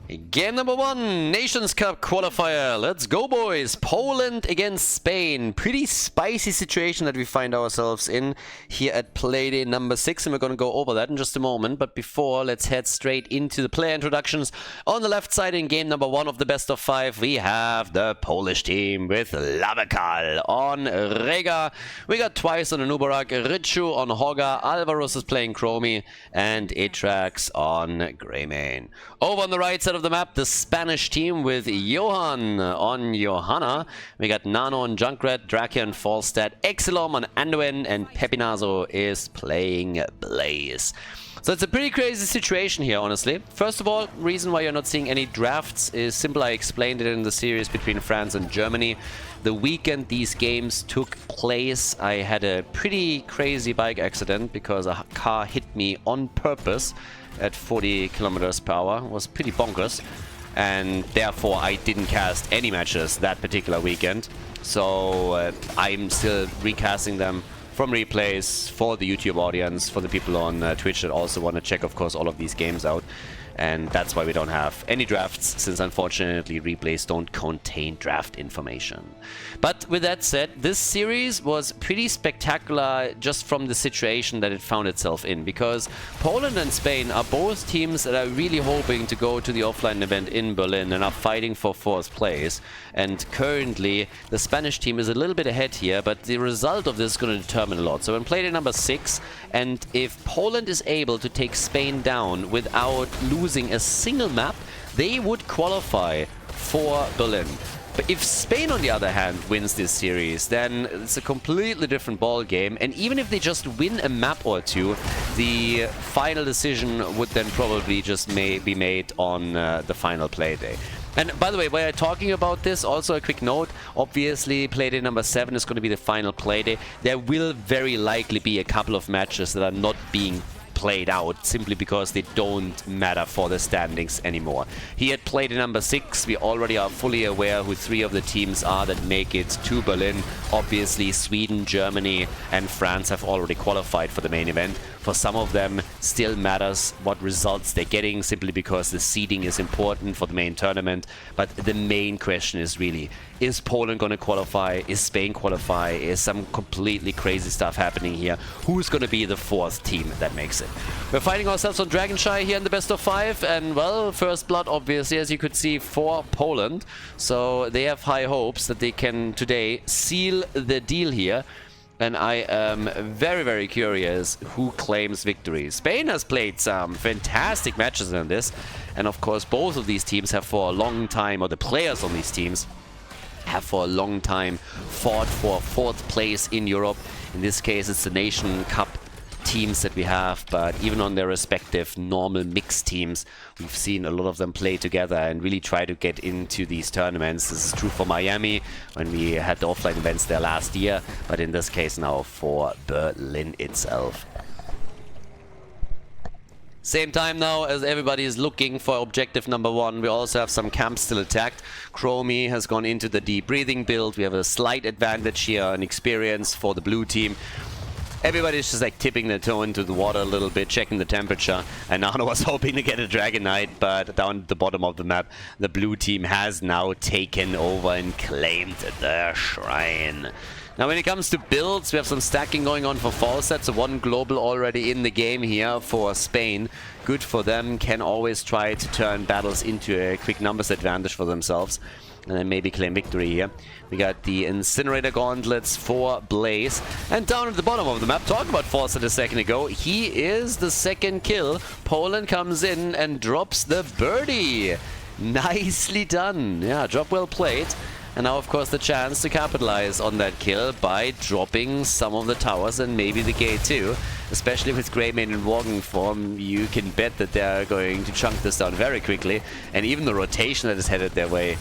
Game number 1, Nations Cup qualifier. Let's go, boys. Poland against Spain. Pretty spicy situation that we find ourselves in here at playday number 6, and we're going to go over that in just a moment. But before, let's head straight into the player introductions. On the left side in game number 1 of the best of 5, we have the Polish team with Lavekal on Rega. We got twice on Anubarak, Richu on Hoga, Alvaros is playing Chromie, and Atrax on Greymane. Over on the right side of the map, the Spanish team with Johan on Johanna. We got Nano on Junkrat, Drake on Falstad, Exilom on Anduin, and Pepinazo is playing Blaze. So it's a pretty crazy situation here, honestly. First of all, reason why you're not seeing any drafts is simple. I explained it in the series between France and Germany. The weekend these games took place, I had a pretty crazy bike accident because a car hit me on purpose at 40 kilometers per hour. It was pretty bonkers, and therefore I didn't cast any matches that particular weekend. So I'm still recasting them from replays for the YouTube audience, for the people on Twitch that also want to check, of course, all of these games out. And that's why we don't have any drafts, since unfortunately replays don't contain draft information. But with that said, this series was pretty spectacular just from the situation that it found itself in, because Poland and Spain are both teams that are really hoping to go to the offline event in Berlin and are fighting for 4th place. And currently the Spanish team is a little bit ahead here, but the result of this is going to determine a lot. So in playday number 6, and if Poland is able to take Spain down without losing a single map, they would qualify for Berlin. But if Spain, on the other hand, wins this series, then it's a completely different ball game. And even if they just win a map or two, the final decision would then probably just be made on the final play day. And by the way, while I'm talking about this, also a quick note, obviously playday number 7 is going to be the final playday. There will very likely be a couple of matches that are not being played out simply because they don't matter for the standings anymore. Here at playday number 6, we already are fully aware who 3 of the teams are that make it to Berlin. Obviously Sweden, Germany and France have already qualified for the main event. For some of them still matters what results they're getting, simply because the seeding is important for the main tournament. But the main question is really, is Poland going to qualify? Is Spain qualify? Is some completely crazy stuff happening here? Who's going to be the 4th team that makes it? We're fighting ourselves on Dragonshire here in the best of 5, and well, first blood obviously, as you could see, for Poland. So they have high hopes that they can today seal the deal here. And I am very, very curious who claims victory. Spain has played some fantastic matches in this. And of course, both of these teams have for a long time, or the players on these teams have for a long time fought for 4th place in Europe. In this case, it's the Nation Cup teams that we have, but even on their respective normal mixed teams, we've seen a lot of them play together and really try to get into these tournaments. This is true for Miami when we had the offline events there last year, but in this case now for Berlin itself. Same time now as everybody is looking for objective number 1, we also have some camps still attacked. Chromie has gone into the deep breathing build. We have a slight advantage here, an experience for the blue team. Everybody's just like tipping their toe into the water a little bit, checking the temperature. And Nano was hoping to get a Dragon Knight, but down at the bottom of the map, the blue team has now taken over and claimed the shrine. Now when it comes to builds, we have some stacking going on for Falstad, so 1 global already in the game here for Spain. Good for them, can always try to turn battles into a quick numbers advantage for themselves. And then maybe claim victory here. We got the Incinerator Gauntlets for Blaze. And down at the bottom of the map, talking about Falstad a second ago, he is the 2nd kill. Poland comes in and drops the birdie. Nicely done. Yeah, job well played. And now, of course, the chance to capitalize on that kill by dropping some of the towers and maybe the gate too. Especially with Greymane in walking form, you can bet that they're going to chunk this down very quickly. And even the rotation that is headed their way,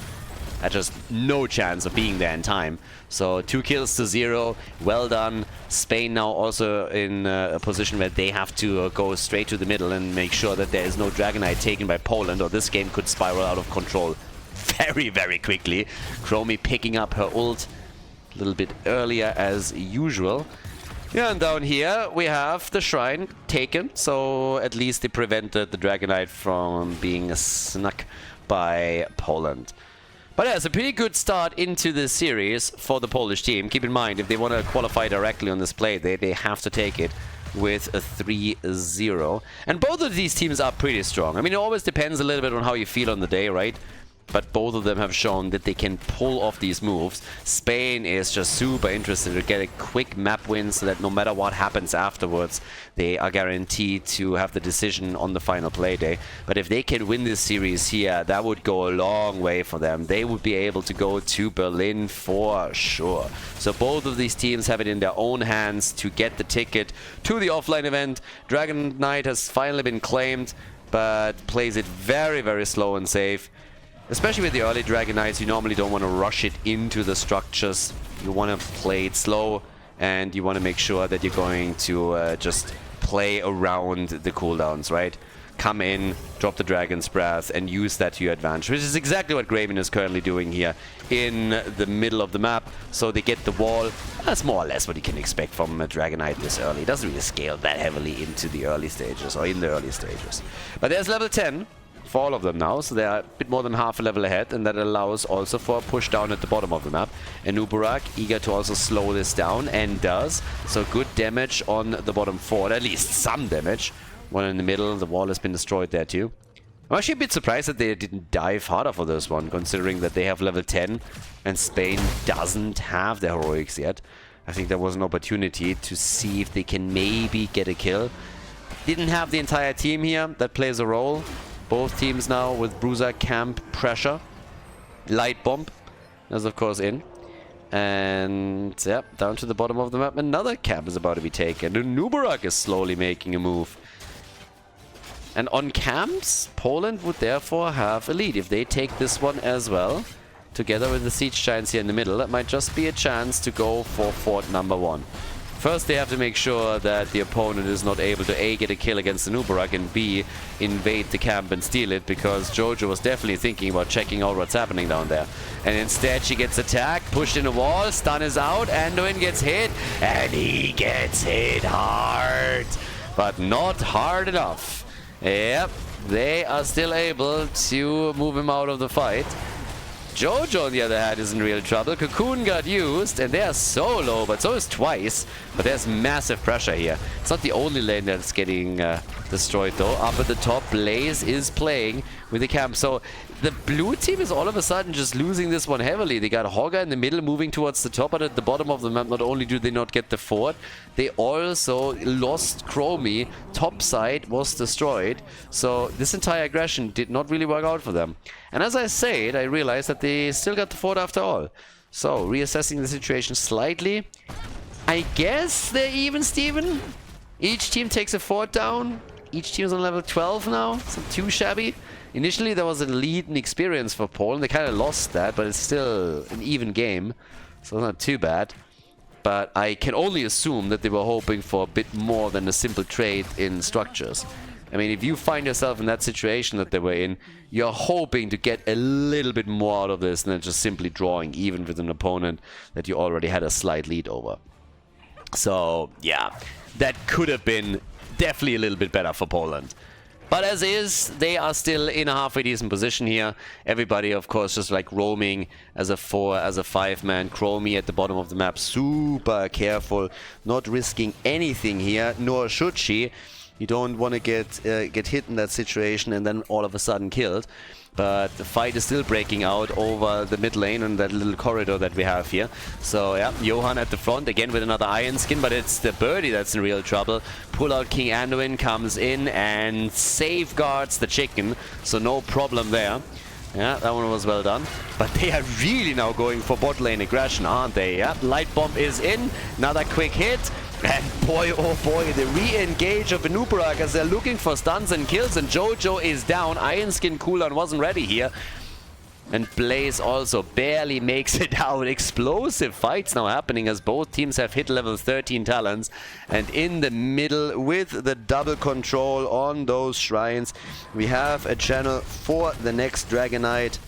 had just no chance of being there in time. So 2 kills to 0, well done. Spain now also in a position where they have to go straight to the middle and make sure that there is no Dragon Knight taken by Poland, or this game could spiral out of control very, very quickly. Chromie picking up her ult a little bit earlier as usual. Yeah, and down here we have the shrine taken, so at least they prevented the Dragonite from being snuck by Poland. But yeah, it's a pretty good start into the series for the Polish team. Keep in mind, if they want to qualify directly on this play, they have to take it with a 3-0. And both of these teams are pretty strong. I mean, it always depends a little bit on how you feel on the day, right? But both of them have shown that they can pull off these moves. Spain is just super interested to get a quick map win so that no matter what happens afterwards, they are guaranteed to have the decision on the final play day. But if they can win this series here, that would go a long way for them. They would be able to go to Berlin for sure. So both of these teams have it in their own hands to get the ticket to the offline event. Dragon Knight has finally been claimed, but plays it very, very slow and safe. Especially with the early Dragon Knights, you normally don't want to rush it into the structures. You want to play it slow, and you want to make sure that you're going to just play around the cooldowns, right? Come in, drop the Dragon's Breath, and use that to your advantage, which is exactly what Graven is currently doing here in the middle of the map. So they get the wall. That's more or less what you can expect from a Dragon Knight this early. It doesn't really scale that heavily into the early stages, or in the early stages. But there's level 10. For all of them now, so they are a bit more than half a level ahead, and that allows also for a push down at the bottom of the map. And Nubarak eager to also slow this down, and does. So good damage on the bottom fort, at least some damage. One in the middle, the wall has been destroyed there too. I'm actually a bit surprised that they didn't dive harder for this one, considering that they have level 10 and Spain doesn't have their heroics yet. I think there was an opportunity to see if they can maybe get a kill. Didn't have the entire team here, that plays a role. Both teams now with Bruiser Camp Pressure. Light Bomb is of course in. And yeah, down to the bottom of the map, another camp is about to be taken. And Nubarak is slowly making a move. And on camps, Poland would therefore have a lead. If they take this one as well, together with the Siege Giants here in the middle, that might just be a chance to go for fort number 1. First, they have to make sure that the opponent is not able to A, get a kill against the Nubarak, and B, invade the camp and steal it, because Jojo was definitely thinking about checking out what's happening down there. And instead, she gets attacked, pushed in a wall, stun is out, Anduin gets hit, and he gets hit hard. But not hard enough. Yep, they are still able to move him out of the fight. Jojo, on the other hand, is in real trouble. Cocoon got used, and they are so low, but so is Twice. But there's massive pressure here. It's not the only lane that's getting destroyed, though. Up at the top, Blaze is playing with the camp. So the blue team is all of a sudden just losing this one heavily. They got Hogger in the middle moving towards the top, but at the bottom of the map, not only do they not get the fort, they also lost Chromie. Top side was destroyed. So this entire aggression did not really work out for them. And as I said, I realized that they still got the fort after all. So reassessing the situation slightly. I guess they're even, Steven. Each team takes a fort down. Each team is on level 12 now. It's not too shabby. Initially, there was a lead in experience for Poland. They kind of lost that, but it's still an even game. So it's not too bad. But I can only assume that they were hoping for a bit more than a simple trade in structures. I mean, if you find yourself in that situation that they were in, you're hoping to get a little bit more out of this than just simply drawing even with an opponent that you already had a slight lead over. So, yeah, that could have been definitely a little bit better for Poland. But as is, they are still in a halfway decent position here. Everybody, of course, just like roaming as a 5-man. Chromie at the bottom of the map, super careful, not risking anything here, nor should she. You don't want to get hit in that situation and then all of a sudden killed. But the fight is still breaking out over the mid lane and that little corridor that we have here. So yeah, Johan at the front again with another Iron Skin, but it's the birdie that's in real trouble. Pull out King Anduin comes in and safeguards the chicken, so no problem there. Yeah, that one was well done. But they are really now going for bot lane aggression, aren't they? Yeah, Light Bomb is in, another quick hit. And boy, oh boy, the re-engage of Nubarak as they're looking for stuns and kills, and Jojo is down. Iron Skin cooldown wasn't ready here. And Blaze also barely makes it out. Explosive fights now happening as both teams have hit level 13 talents. And in the middle with the double control on those shrines, we have a channel for the next Dragon Knight.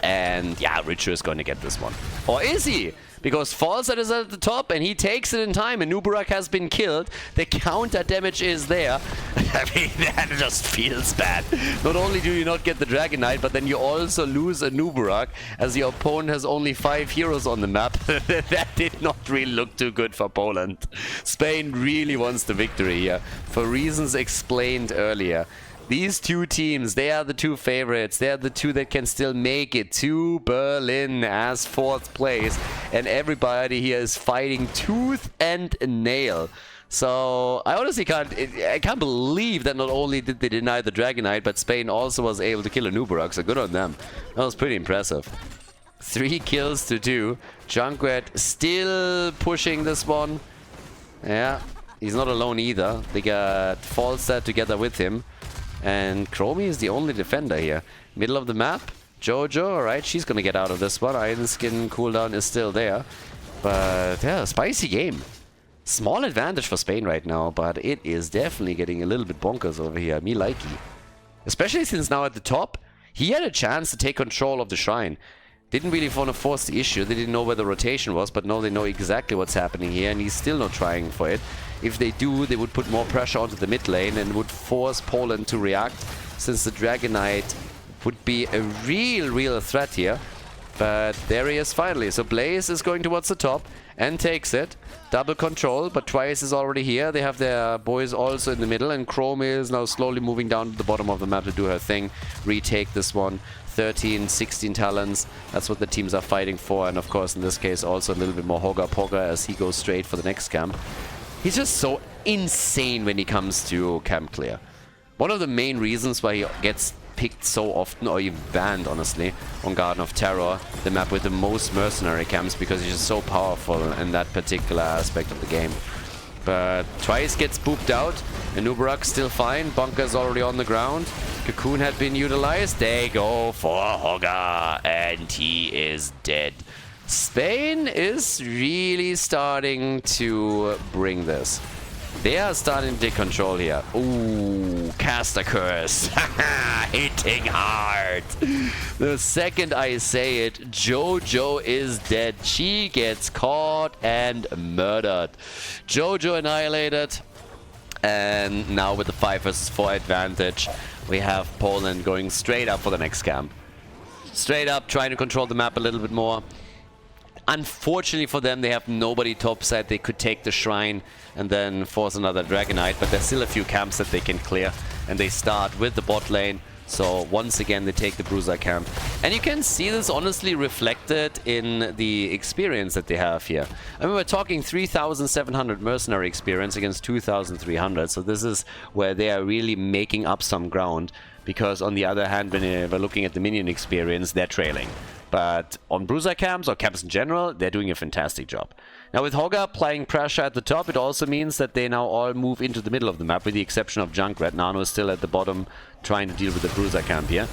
and yeah, Richer is going to get this one. Or is he? Because Falset is at the top and he takes it in time and Nubarak has been killed. The counter damage is there. I mean, that just feels bad. Not only do you not get the Dragon Knight, but then you also lose a Nubarak as your opponent has only 5 heroes on the map. That did not really look too good for Poland. Spain really wants the victory here for reasons explained earlier. These two teams, they are the two favorites. They are the two that can still make it to Berlin as 4th place. And everybody here is fighting tooth and nail. So I honestly can't believe that not only did they deny the Dragon Knight, but Spain also was able to kill a Nubarak. So good on them. That was pretty impressive. 3 kills to 2. Junkrat still pushing this one. Yeah, he's not alone either. They got Falstad together with him. And Chromie is the only defender here. Middle of the map. Jojo, alright, she's gonna get out of this one. Iron Skin cooldown is still there. But yeah, spicy game. Small advantage for Spain right now, but it is definitely getting a little bit bonkers over here. Me likey. Especially since now at the top, he had a chance to take control of the shrine. Didn't really want to force the issue. They didn't know where the rotation was, but now they know exactly what's happening here, and he's still not trying for it. If they do, they would put more pressure onto the mid lane and would force Poland to react, since the Dragon Knight would be a real threat here. But there he is finally. So Blaze is going towards the top and takes it. Double control, but Twice is already here. They have their boys also in the middle, and Chromie is now slowly moving down to the bottom of the map to do her thing. Retake this one. 13, 16 talents. That's what the teams are fighting for. And of course, in this case, also a little bit more Hogger Pogger as he goes straight for the next camp. He's just so insane when he comes to camp clear. One of the main reasons why he gets picked so often, or even banned, honestly, on Garden of Terror, the map with the most mercenary camps, because he's just so powerful in that particular aspect of the game. But Twice gets booped out. Nubarak still fine. Bunker's already on the ground. Cocoon had been utilized. They go for Hogger, and he is dead. Spain is really starting to bring this. They are starting to take control here. Ooh, Caster Curse. Hitting hard. The second I say it, Jojo is dead. She gets caught and murdered. Jojo annihilated. And now with the 5 versus 4 advantage, we have Poland going straight up for the next camp. Straight up, trying to control the map a little bit more. Unfortunately for them, they have nobody topside. They could take the shrine and then force another Dragon Knight, but there's still a few camps that they can clear. And they start with the bot lane. So once again, they take the Bruiser camp. And you can see this honestly reflected in the experience that they have here. I mean, we're talking 3,700 mercenary experience against 2,300. So this is where they are really making up some ground. Because on the other hand, when we're looking at the minion experience, they're trailing. But on Bruiser camps, or camps in general, they're doing a fantastic job. Now with Hogger applying pressure at the top, it also means that they now all move into the middle of the map, with the exception of Junkrat. Nano is still at the bottom, trying to deal with the Bruiser camp here.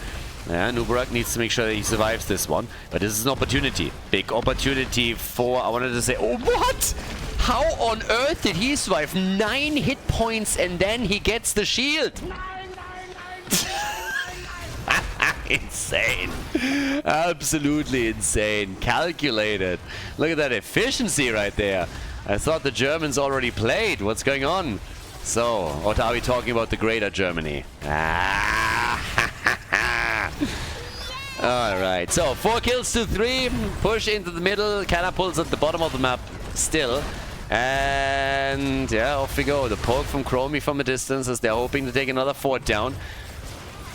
And Nubarak needs to make sure that he survives this one. But this is an opportunity. Big opportunity for, I wanted to say, oh, what? How on earth did he survive? 9 hit points and then he gets the shield. Insane. Absolutely insane. Calculated. Look at that efficiency right there. I thought the Germans already played. What's going on? So, what are we talking about? The greater Germany? Alright, so 4 kills to 3. Push into the middle. Catapults at the bottom of the map still. And yeah, off we go. The poke from Chromie from a distance as they're hoping to take another fort down.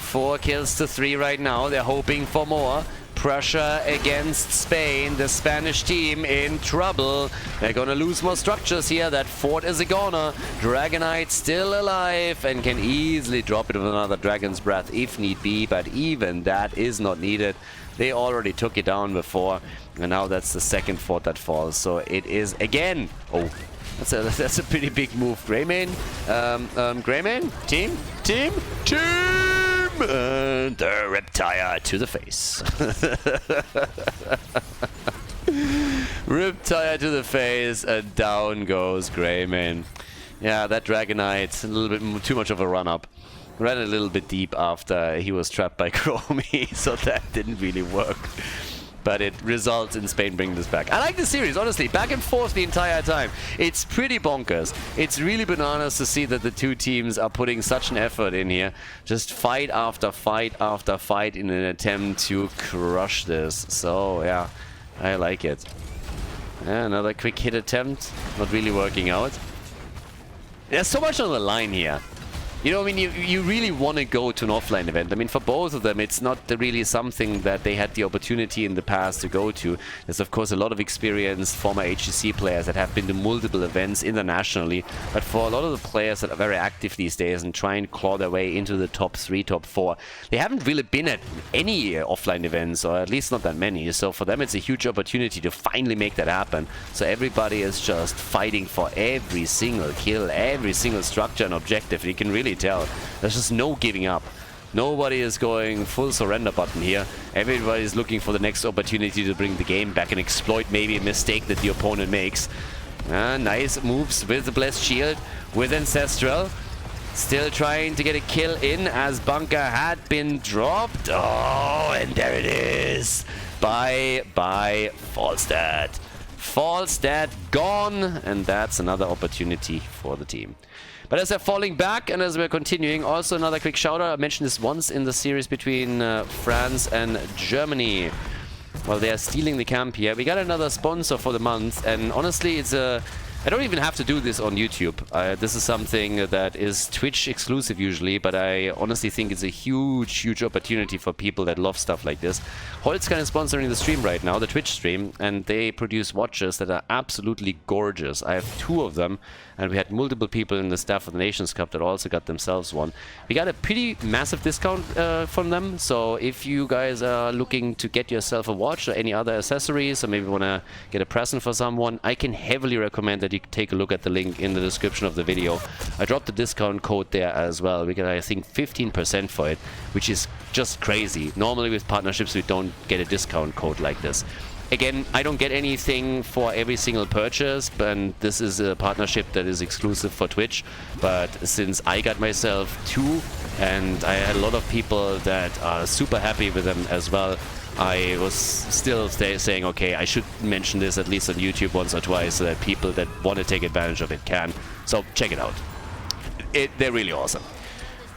4 kills to 3 right now. They're hoping for more. Pressure against Spain. The Spanish team in trouble. They're gonna lose more structures here. That fort is a goner. Dragon Knight still alive and can easily drop it with another Dragon's Breath if need be, but even that is not needed. They already took it down before, and now that's the second fort that falls. So it is again. Oh, that's a pretty big move. Greymane, Greymane, team. The Riptire to the face. Riptire to the face, and down goes Greymane. Yeah, that Dragon Knight, a little bit too much of a run-up. Ran a little bit deep after he was trapped by Chromie, so that didn't really work. But it results in Spain bringing this back. I like this series, honestly. Back and forth the entire time. It's pretty bonkers. It's really bananas to see that the two teams are putting such an effort in here. Just fight after fight after fight in an attempt to crush this. So, yeah, I like it. Yeah, another quick hit attempt. Not really working out. There's so much on the line here. You know, I mean, you really want to go to an offline event. I mean, for both of them, it's not really something that they had the opportunity in the past to go to. There's, of course, a lot of experienced former HGC players that have been to multiple events internationally. But for a lot of the players that are very active these days and try and claw their way into the top 3, top 4, they haven't really been at any offline events, or at least not that many. So for them, it's a huge opportunity to finally make that happen. So everybody is just fighting for every single kill, every single structure and objective. You can really tell there's just no giving up. Nobody is going full surrender button here. Everybody is looking for the next opportunity to bring the game back and exploit maybe a mistake that the opponent makes. Nice moves with the Blessed Shield, with Ancestral. Still trying to get a kill in as Bunker had been dropped. Oh, and there it is. Bye Falstad. Falstad gone, and that's another opportunity for the team. But as they're falling back and as we're continuing, also another quick shout out. I mentioned this once in the series between France and Germany. Well, they are stealing the camp here. We got another sponsor for the month, and honestly, it's a... I don't even have to do this on YouTube. This is something that is Twitch exclusive usually, but I honestly think it's a huge opportunity for people that love stuff like this. Holzkan is sponsoring the stream right now, the Twitch stream, and they produce watches that are absolutely gorgeous. I have 2 of them, and we had multiple people in the staff of the Nations Cup that also got themselves one. We got a pretty massive discount from them, so if you guys are looking to get yourself a watch or any other accessories, or maybe want to get a present for someone, I can heavily recommend that you take a look at the link in the description of the video. I dropped the discount code there as well. We get, I think, 15% for it, which is just crazy. Normally with partnerships we don't get a discount code like this. Again, I don't get anything for every single purchase, and this is a partnership that is exclusive for Twitch. But since I got myself 2, and I had a lot of people that are super happy with them as well, I was still saying, okay, I should mention this at least on YouTube once or twice so that people that want to take advantage of it can. So check it out. They're really awesome.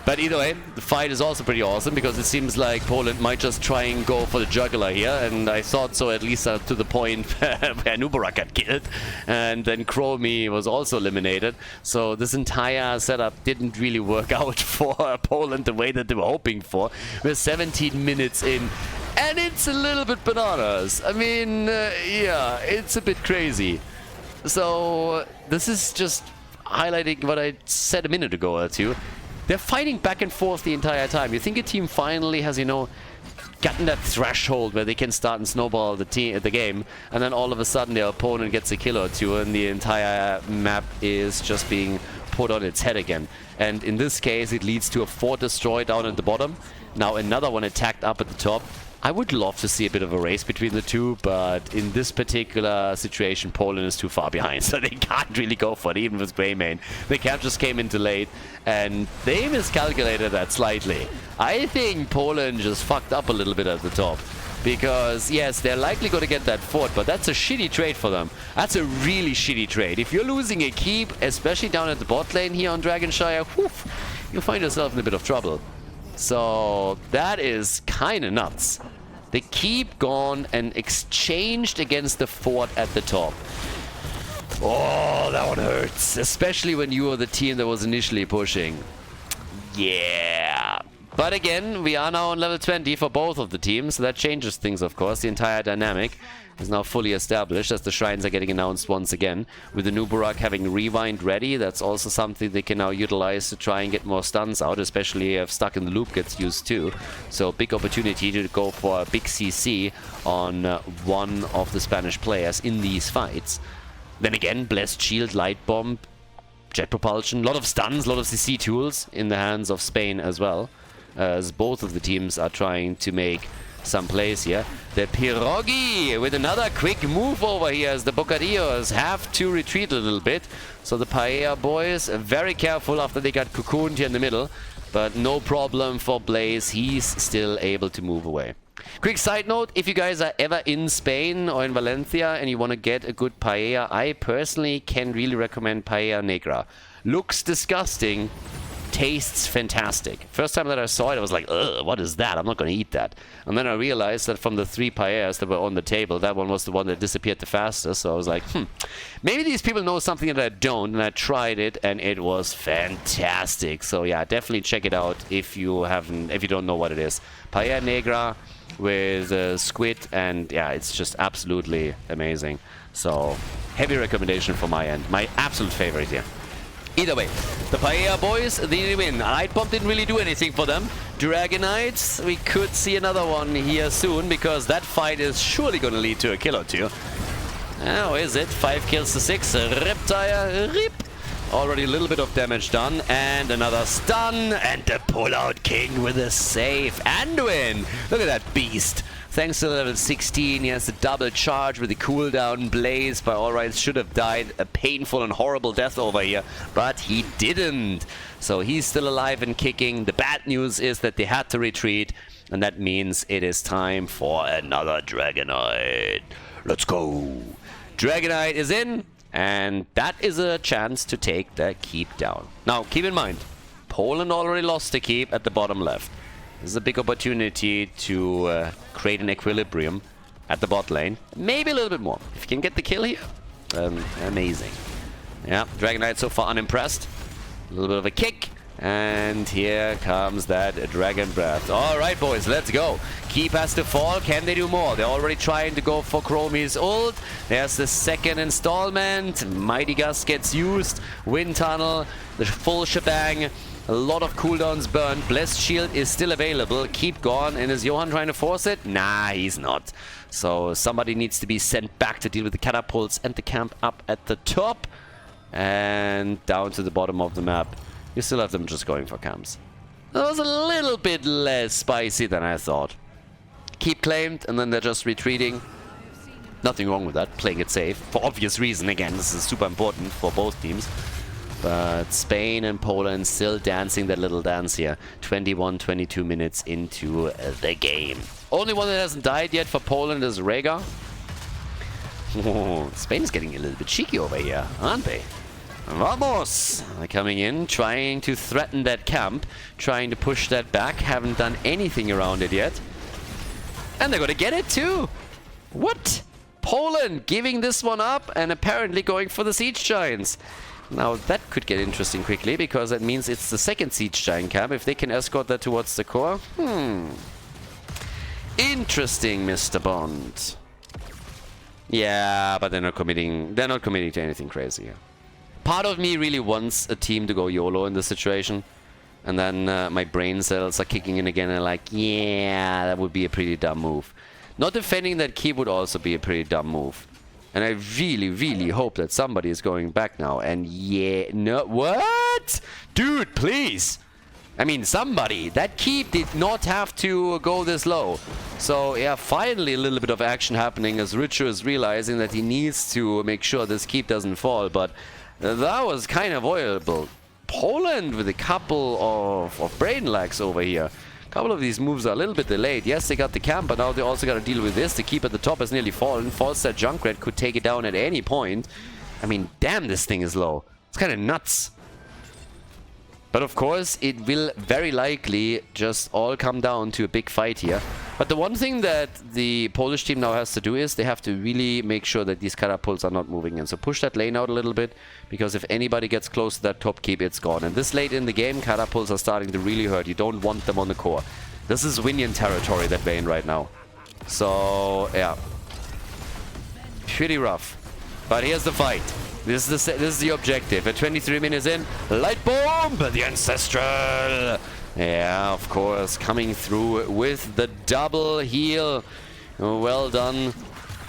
But either way, the fight is also pretty awesome because it seems like Poland might just try and go for the jugular here, and I thought so at least to the point where Nubarak got killed, and then Chromie was also eliminated. So this entire setup didn't really work out for Poland the way that they were hoping for. We're 17 minutes in, and it's a little bit bananas. I mean, yeah, it's a bit crazy. So this is just highlighting what I said a minute ago or two. They're fighting back and forth the entire time. You think a team finally has, you know, gotten that threshold where they can start and snowball the game, and then all of a sudden their opponent gets a kill or 2 and the entire map is just being put on its head again. And in this case it leads to a fort destroyed down at the bottom. Now another one attacked up at the top. I would love to see a bit of a race between the two, but in this particular situation, Poland is too far behind, so they can't really go for it, even with Greymane. The camp just came in too late, and they miscalculated that slightly. I think Poland just fucked up a little bit at the top, because, yes, they're likely going to get that fort, but that's a shitty trade for them. That's a really shitty trade. If you're losing a keep, especially down at the bot lane here on Dragonshire, whew, you find yourself in a bit of trouble. So that is kind of nuts. The keep gone and exchanged against the fort at the top. Oh, that one hurts. Especially when you were the team that was initially pushing. Yeah. But again, we are now on level 20 for both of the teams. So that changes things, of course. The entire dynamic is now fully established as the shrines are getting announced once again. With the Nubarak having Rewind ready, that's also something they can now utilize to try and get more stuns out, especially if Stuck in the Loop gets used too. So big opportunity to go for a big CC on one of the Spanish players in these fights. Then again, Blessed Shield, Light Bomb, Jet Propulsion, a lot of stuns, a lot of CC tools in the hands of Spain as well, as both of the teams are trying to make some plays here. The Pirogi with another quick move over here as the Bocadillos have to retreat a little bit. So the Paella boys are very careful after they got cocooned here in the middle. But no problem for Blaze. He's still able to move away. Quick side note, if you guys are ever in Spain or in Valencia and you want to get a good paella, I personally can really recommend Paella Negra. Looks disgusting, tastes fantastic. First time that I saw it, I was like, ugh, what is that? I'm not going to eat that. And then I realized that from the 3 paellas that were on the table, that one was the one that disappeared the fastest. So I was like, maybe these people know something that I don't. And I tried it, and it was fantastic. So yeah, definitely check it out if you don't know what it is. Paella Negra with squid, and yeah, it's just absolutely amazing. So heavy recommendation from my end. My absolute favorite here. Either way, the Paella boys, they win. Light Bomb didn't really do anything for them. Dragonites, we could see another one here soon, because that fight is surely going to lead to a kill or 2. How is it? 5 kills to 6. Riptire, rip. Already a little bit of damage done, and another stun, and the pull-out king with a save and win. Look at that beast. Thanks to level 16, he has a double charge with the cooldown. Blaze, by all rights, should have died a painful and horrible death over here, but he didn't. So he's still alive and kicking. The bad news is that they had to retreat, and that means it is time for another Dragonite. Let's go. Dragonite is in, and that is a chance to take the keep down. Now, keep in mind, Poland already lost the keep at the bottom left. This is a big opportunity to create an equilibrium at the bot lane. Maybe a little bit more. If you can get the kill here, amazing. Yeah, Dragonite so far unimpressed. A little bit of a kick. And here comes that Dragon Breath. Alright, boys, let's go. Keep has to fall. Can they do more? They're already trying to go for Chromie's ult. There's the second installment. Mighty Gust gets used. Wind Tunnel. The full shebang. A lot of cooldowns burned. Blessed Shield is still available. Keep gone. And is Johan trying to force it? Nah, he's not. So somebody needs to be sent back to deal with the catapults and the camp up at the top. And down to the bottom of the map. You still have them just going for camps. That was a little bit less spicy than I thought. Keep claimed, and then they're just retreating. Nothing wrong with that. Playing it safe. For obvious reason. Again, this is super important for both teams. But Spain and Poland still dancing that little dance here. 21-22 minutes into the game. Only one that hasn't died yet for Poland is Rhaegar. Oh, Spain is getting a little bit cheeky over here, aren't they? Vamos! They're coming in, trying to threaten that camp. Trying to push that back. Haven't done anything around it yet. And they're gonna get it too! What? Poland giving this one up and apparently going for the Siege Giants. Now that could get interesting quickly, because that means it's the second Siege Giant camp. If they can escort that towards the core. Interesting, Mr. Bond. Yeah, but they're not committing to anything crazy here. Part of me really wants a team to go YOLO in this situation. And then my brain cells are kicking in again and like, yeah, that would be a pretty dumb move. Not defending that keep would also be a pretty dumb move. And I really, really hope that somebody is going back now. And yeah, no, what? Dude, please. I mean, somebody. That keep did not have to go this low. So, yeah, finally a little bit of action happening as Richo is realizing that he needs to make sure this keep doesn't fall. But that was kind of avoidable. Poland with a couple of brain lags over here. A couple of these moves are a little bit delayed. Yes, they got the camp, but now they also got to deal with this. The keep at the top has nearly fallen. False Junkrat could take it down at any point. I mean, damn, this thing is low. It's kind of nuts. But of course, it will very likely just all come down to a big fight here. But the one thing that the Polish team now has to do is they have to really make sure that these catapults are not moving in. So push that lane out a little bit, because if anybody gets close to that top keep, it's gone. And this late in the game, catapults are starting to really hurt. You don't want them on the core. This is Winian territory that we're in right now. So, yeah. Pretty rough. But here's the fight. This is the objective. At 23 minutes in, Light Bomb, the Ancestral. Yeah, of course, coming through with the double heal. Well done.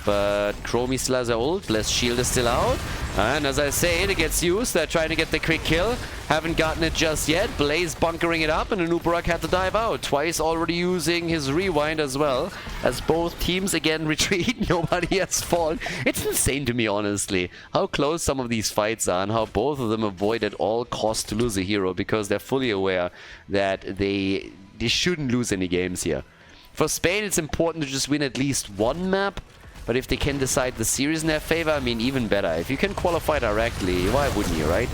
But Chromie still has her ult. Blessed Shield is still out. And as I say, it gets used. They're trying to get the quick kill. Haven't gotten it just yet. Blaze bunkering it up, and Anubarak had to dive out. Twice already using his rewind as well. As both teams again retreat, nobody has fallen. It's insane to me, honestly, how close some of these fights are and how both of them avoid at all costs to lose a hero because they're fully aware that they shouldn't lose any games here. For Spain, it's important to just win at least one map. But if they can decide the series in their favor, I mean, even better. If you can qualify directly, why wouldn't you, right?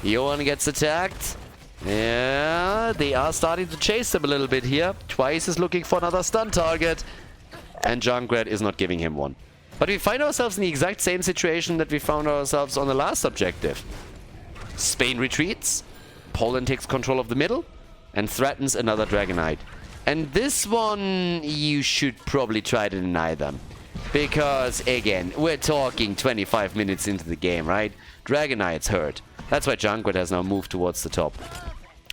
Johan gets attacked. Yeah, they are starting to chase him a little bit here. Twice is looking for another stun target. And Junkrat is not giving him one. But we find ourselves in the exact same situation that we found ourselves on the last objective. Spain retreats. Poland takes control of the middle. And threatens another Dragonite. And this one, you should probably try to deny them. Because, again, we're talking 25 minutes into the game, right? Dragonite's hurt. That's why Junkrat has now moved towards the top.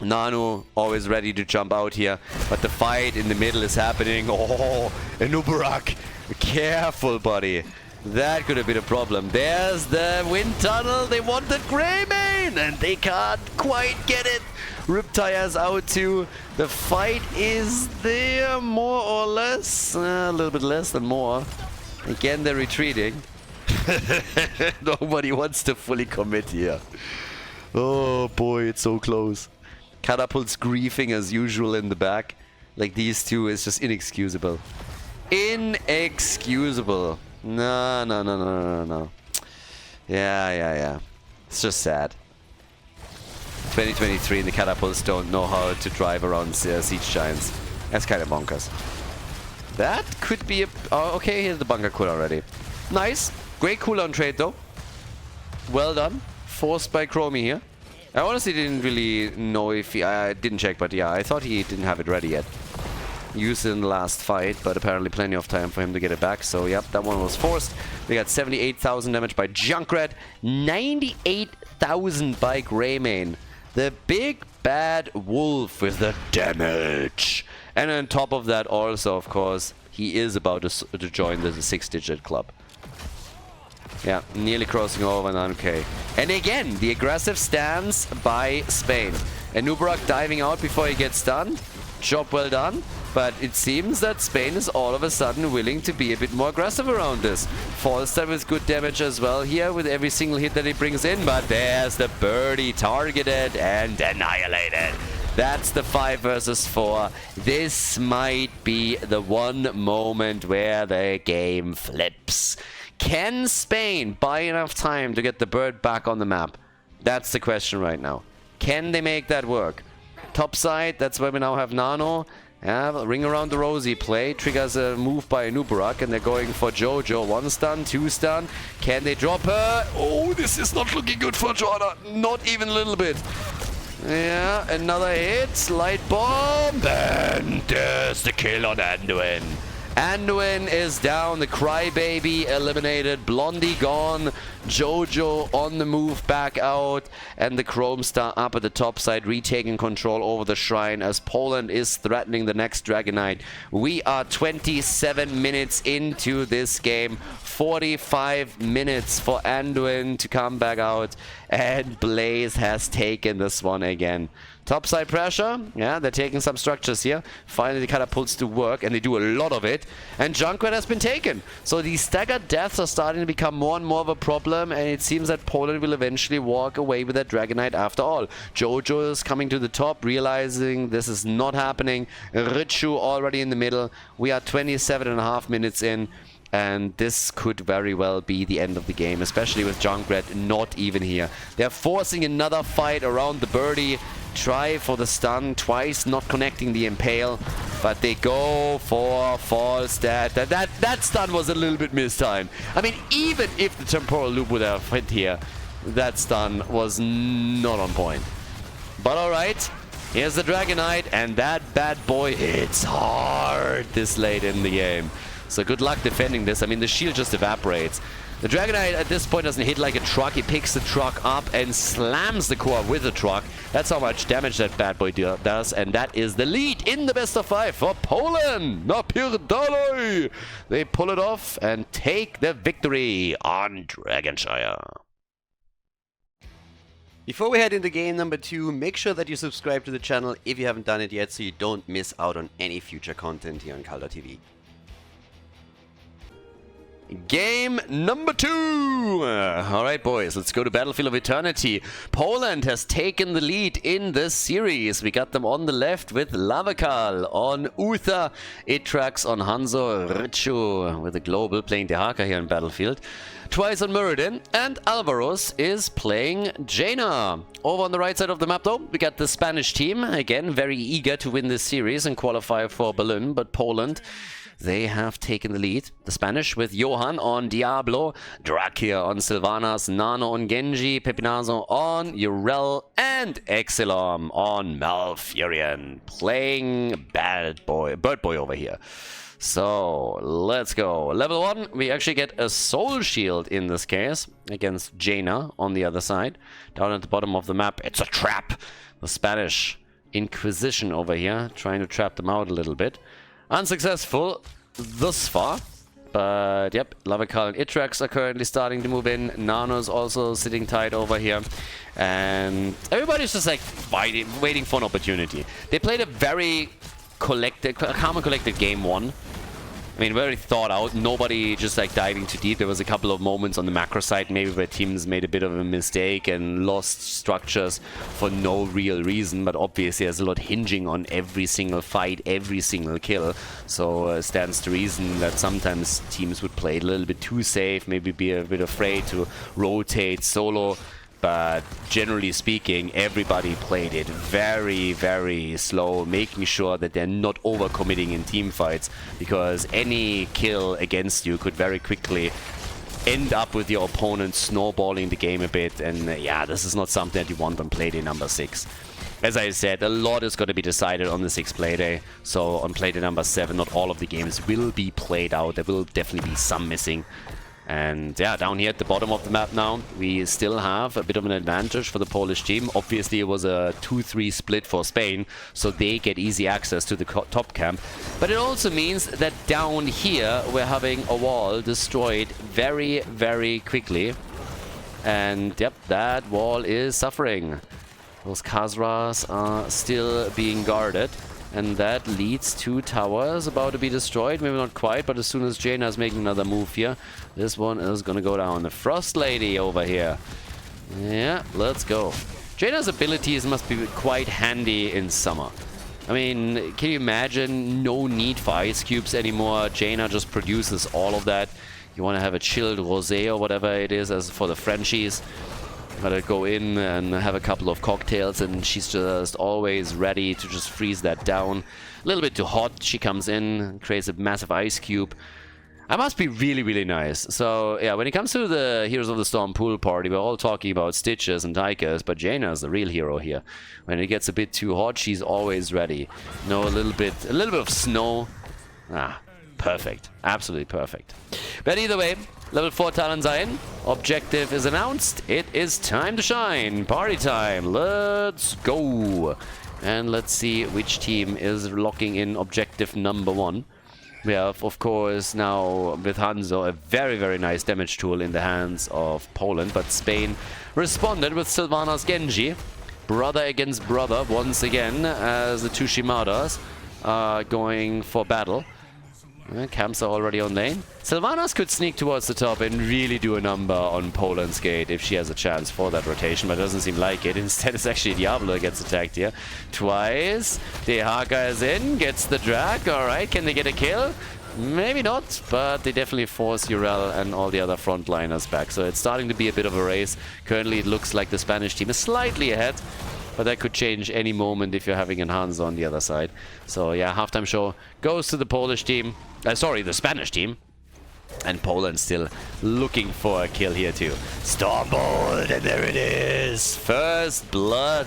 Nanu, always ready to jump out here. But the fight in the middle is happening. Oh, Anubarak. Careful, buddy. That could have been a problem. There's the wind tunnel. They wanted Greymane, and they can't quite get it. Riptire's out too. The fight is there, more or less. A little bit less than more. Again, they're retreating. Nobody wants to fully commit here. Oh boy, it's so close. Catapult's griefing as usual in the back. Like these two is just inexcusable. Inexcusable. No, no, no, no, no, no. Yeah. It's just sad. 2023 and the Catapults don't know how to drive around Siege Giants. That's kind of bonkers. That could be a... Oh, okay, here's the bunker cool already. Nice. Great cooldown trade, though. Well done. Forced by Chromie here. I honestly didn't really know if he... I didn't check, but yeah, I thought he didn't have it ready yet. Used it in the last fight, but apparently plenty of time for him to get it back. So, yep, that one was forced. We got 78,000 damage by Junkrat. 98,000 by Greymane. The big bad wolf with the damage. And on top of that also, of course, he is about to join the 6-digit club. Yeah, nearly crossing over and okay. And again, the aggressive stance by Spain. Anubarak diving out before he gets stunned. Job well done. But it seems that Spain is all of a sudden willing to be a bit more aggressive around this. Falster with good damage as well here with every single hit that he brings in. But there's the birdie targeted and annihilated. That's the 5 versus 4. This might be the one moment where the game flips. Can Spain buy enough time to get the bird back on the map? That's the question right now. Can they make that work? Top side, that's where we now have Nano. Yeah, ring around the rosy play. Triggers a move by Anubarak, and they're going for Jojo. 1 stun, 2 stun. Can they drop her? Oh, this is not looking good for Joanna. Not even a little bit. Yeah, another hit. Light bomb. And there's the kill on Anduin. Anduin is down. The Crybaby eliminated. Blondie gone. Jojo on the move back out. And the Chrome Star up at the top side, retaking control over the shrine as Poland is threatening the next Dragonite. We are 27 minutes into this game. 45 minutes for Anduin to come back out. And Blaze has taken this one again. Topside pressure. Yeah, they're taking some structures here. Finally, the catapults to work, and they do a lot of it. And Junkrat has been taken. So these staggered deaths are starting to become more and more of a problem, and it seems that Poland will eventually walk away with that Dragonite after all. Jojo is coming to the top, realizing this is not happening. Richu already in the middle. We are 27.5 minutes in. And this could very well be the end of the game, especially with Junkrat not even here. They're forcing another fight around the birdie. Try for the stun twice, not connecting the impale. But they go for false stat. That stun was a little bit mistimed. I mean, even if the temporal loop would have hit here, that stun was not on point. But alright, here's the Dragonite, and that bad boy hits hard this late in the game. So good luck defending this. I mean, the shield just evaporates. The Dragonite at this point doesn't hit like a truck. He picks the truck up and slams the core with the truck. That's how much damage that bad boy does. And that is the lead in the best of 5 for Poland. Napierdalai. They pull it off and take the victory on Dragonshire. Before we head into game number 2, make sure that you subscribe to the channel if you haven't done it yet so you don't miss out on any future content here on Khaldor TV. Game number 2! Alright boys, let's go to Battlefield of Eternity. Poland has taken the lead in this series. We got them on the left with Lavakal, on Uther, Itrax, on Hanzo, Richu with the Global playing Dehaka here in Battlefield. Twice on Muradin, and Alvaros is playing Jaina. Over on the right side of the map though, we got the Spanish team, again very eager to win this series and qualify for Berlin, but Poland, they have taken the lead. The Spanish with Johan on Diablo, Drakia on Sylvanas, Nano on Genji, Pepinazo on Urel, and Exilom on Malfurion, playing Bird Boy over here. So, let's go. Level 1, we actually get a Soul Shield in this case, against Jaina on the other side. Down at the bottom of the map, it's a trap! The Spanish Inquisition over here, trying to trap them out a little bit. Unsuccessful thus far, but yep, Lavakal and Itrax are currently starting to move in. Nano's also sitting tight over here, and everybody's just like waiting for an opportunity. They played a very calm and collected game 1. I mean, very thought out. Nobody just like diving too deep. There was a couple of moments on the macro side maybe where teams made a bit of a mistake and lost structures for no real reason, but obviously there's a lot hinging on every single fight, every single kill. So stands to reason that sometimes teams would play a little bit too safe, maybe be a bit afraid to rotate solo. But generally speaking, everybody played it very, very slow, making sure that they're not overcommitting in team fights, because any kill against you could very quickly end up with your opponent snowballing the game a bit. And yeah, this is not something that you want on playday number 6. As I said, a lot is going to be decided on the 6th playday. So on playday number 7, not all of the games will be played out. There will definitely be some missing. And yeah, down here at the bottom of the map now, we still have a bit of an advantage for the Polish team. Obviously, it was a 2-3 split for Spain, so they get easy access to the top camp. But it also means that down here, we're having a wall destroyed very, very quickly. And yep, that wall is suffering. Those Khazras are still being guarded. And that leads to towers about to be destroyed. Maybe not quite, but as soon as Jaina is making another move here, this one is going to go down. The Frost Lady over here. Yeah, let's go. Jaina's abilities must be quite handy in summer. I mean, can you imagine no need for ice cubes anymore? Jaina just produces all of that. You want to have a chilled rosé or whatever it is as for the Frenchies. Gotta go in and have a couple of cocktails, and she's just always ready to just freeze that down. A little bit too hot, she comes in, creates a massive ice cube. That must be really, really nice. So yeah, when it comes to the Heroes of the Storm pool party, we're all talking about Stitches and Tychus, but Jaina is the real hero here. When it gets a bit too hot, she's always ready. You know, a little bit of snow. Perfect. Absolutely perfect. But either way, level 4 talents are in. Objective is announced. It is time to shine. Party time. Let's go. And let's see which team is locking in objective number 1. We have, of course, now with Hanzo a very, very nice damage tool in the hands of Poland. But Spain responded with Sylvanas Genji. Brother against brother once again, as the two Shimadas are going for battle. Camps are already on lane. Sylvanas could sneak towards the top and really do a number on Poland's gate if she has a chance for that rotation, but it doesn't seem like it. Instead, it's actually Diablo that gets attacked here. Twice. Dehaka is in, gets the drag. Alright, can they get a kill? Maybe not, but they definitely force Urel and all the other frontliners back. So it's starting to be a bit of a race. Currently, it looks like the Spanish team is slightly ahead. But that could change any moment if you're having Hanzo on the other side. So yeah, halftime show goes to the Polish team. Sorry, the Spanish team. And Poland still looking for a kill here too. Stormbolt, and there it is. First blood.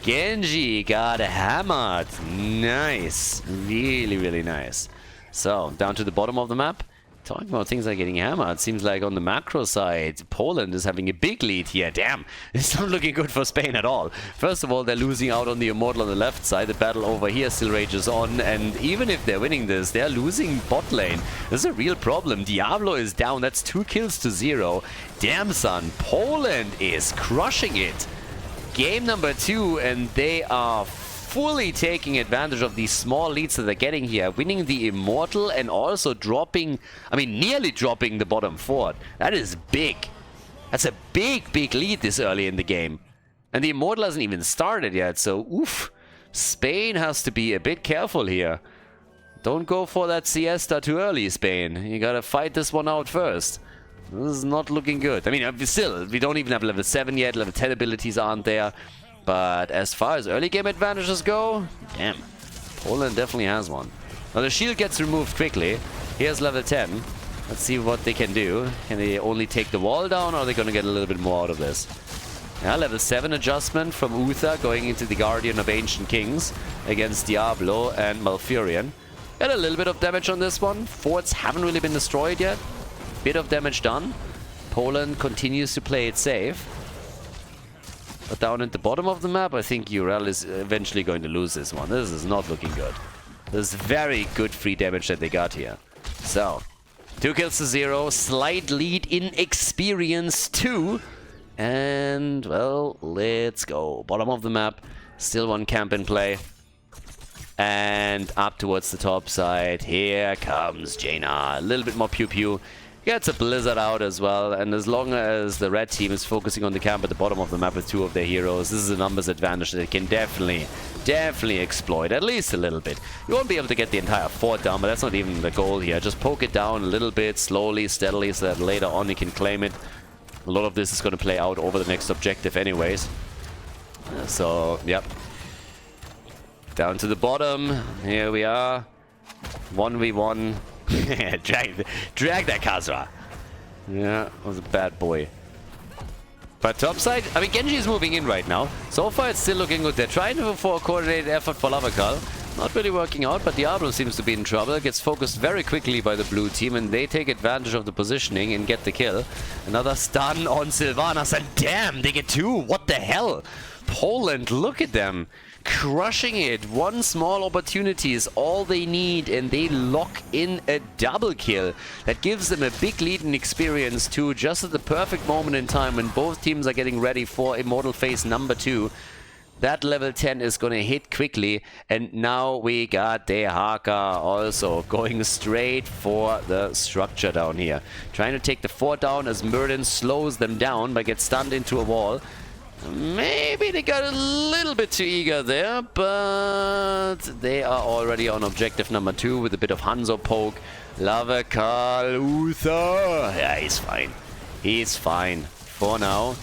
Genji got hammered. Nice. Really, really nice. So, down to the bottom of the map. Talking about things like getting hammered, seems like on the macro side, Poland is having a big lead here. Damn, it's not looking good for Spain at all. First of all, they're losing out on the Immortal on the left side. The battle over here still rages on, and even if they're winning this, they're losing bot lane. This is a real problem. Diablo is down. That's 2 kills to 0. Damn, son. Poland is crushing it. game number 2, and they are fully taking advantage of these small leads that they're getting here, winning the Immortal and also dropping, I mean, nearly dropping the bottom fort. That is big. That's a big, big lead this early in the game. And the Immortal hasn't even started yet, so oof. Spain has to be a bit careful here. Don't go for that siesta too early, Spain. You gotta fight this one out first. This is not looking good. I mean, still, we don't even have level 7 yet. Level 10 abilities aren't there. But as far as early game advantages go, damn, Poland definitely has one. Now the shield gets removed quickly. Here's level 10. Let's see what they can do. Can they only take the wall down, or are they going to get a little bit more out of this? Yeah, level 7 adjustment from Uther going into the Guardian of Ancient Kings against Diablo and Malfurion. Got a little bit of damage on this one. Forts haven't really been destroyed yet. Bit of damage done. Poland continues to play it safe. But down at the bottom of the map, I think Urel is eventually going to lose this one. This is not looking good. This is very good free damage that they got here. So, 2 kills to 0. Slight lead in experience 2. And, well, let's go. Bottom of the map. Still one camp in play. And up towards the top side. Here comes Jaina. A little bit more pew-pew. Gets a blizzard out as well, and as long as the red team is focusing on the camp at the bottom of the map with 2 of their heroes, this is a numbers advantage that they can definitely exploit, at least a little bit. You won't be able to get the entire fort down, but that's not even the goal here. Just poke it down a little bit, slowly, steadily, so that later on you can claim it. A lot of this is going to play out over the next objective anyways. So, yep. Down to the bottom, here we are. 1v1. drag that Khaldor. Yeah, was a bad boy. But topside, I mean, Genji is moving in right now. So far, it's still looking good. They're trying for a coordinated effort for Lavakal. Not really working out, but Diablo seems to be in trouble. Gets focused very quickly by the blue team, and they take advantage of the positioning and get the kill. Another stun on Sylvanas, and damn, they get 2. What the hell? Poland, look at them. Crushing it. One small opportunity is all they need, and they lock in a double kill. That gives them a big lead in experience too, just at the perfect moment in time when both teams are getting ready for Immortal Phase number 2. That level 10 is going to hit quickly, and now we got Dehaka also going straight for the structure down here. Trying to take the fort down as Murden slows them down by get stunned into a wall. Maybe they got a little bit too eager there, but they are already on objective number 2 with a bit of Hanzo poke. Lavakal Uther. Yeah, he's fine. He's fine for now.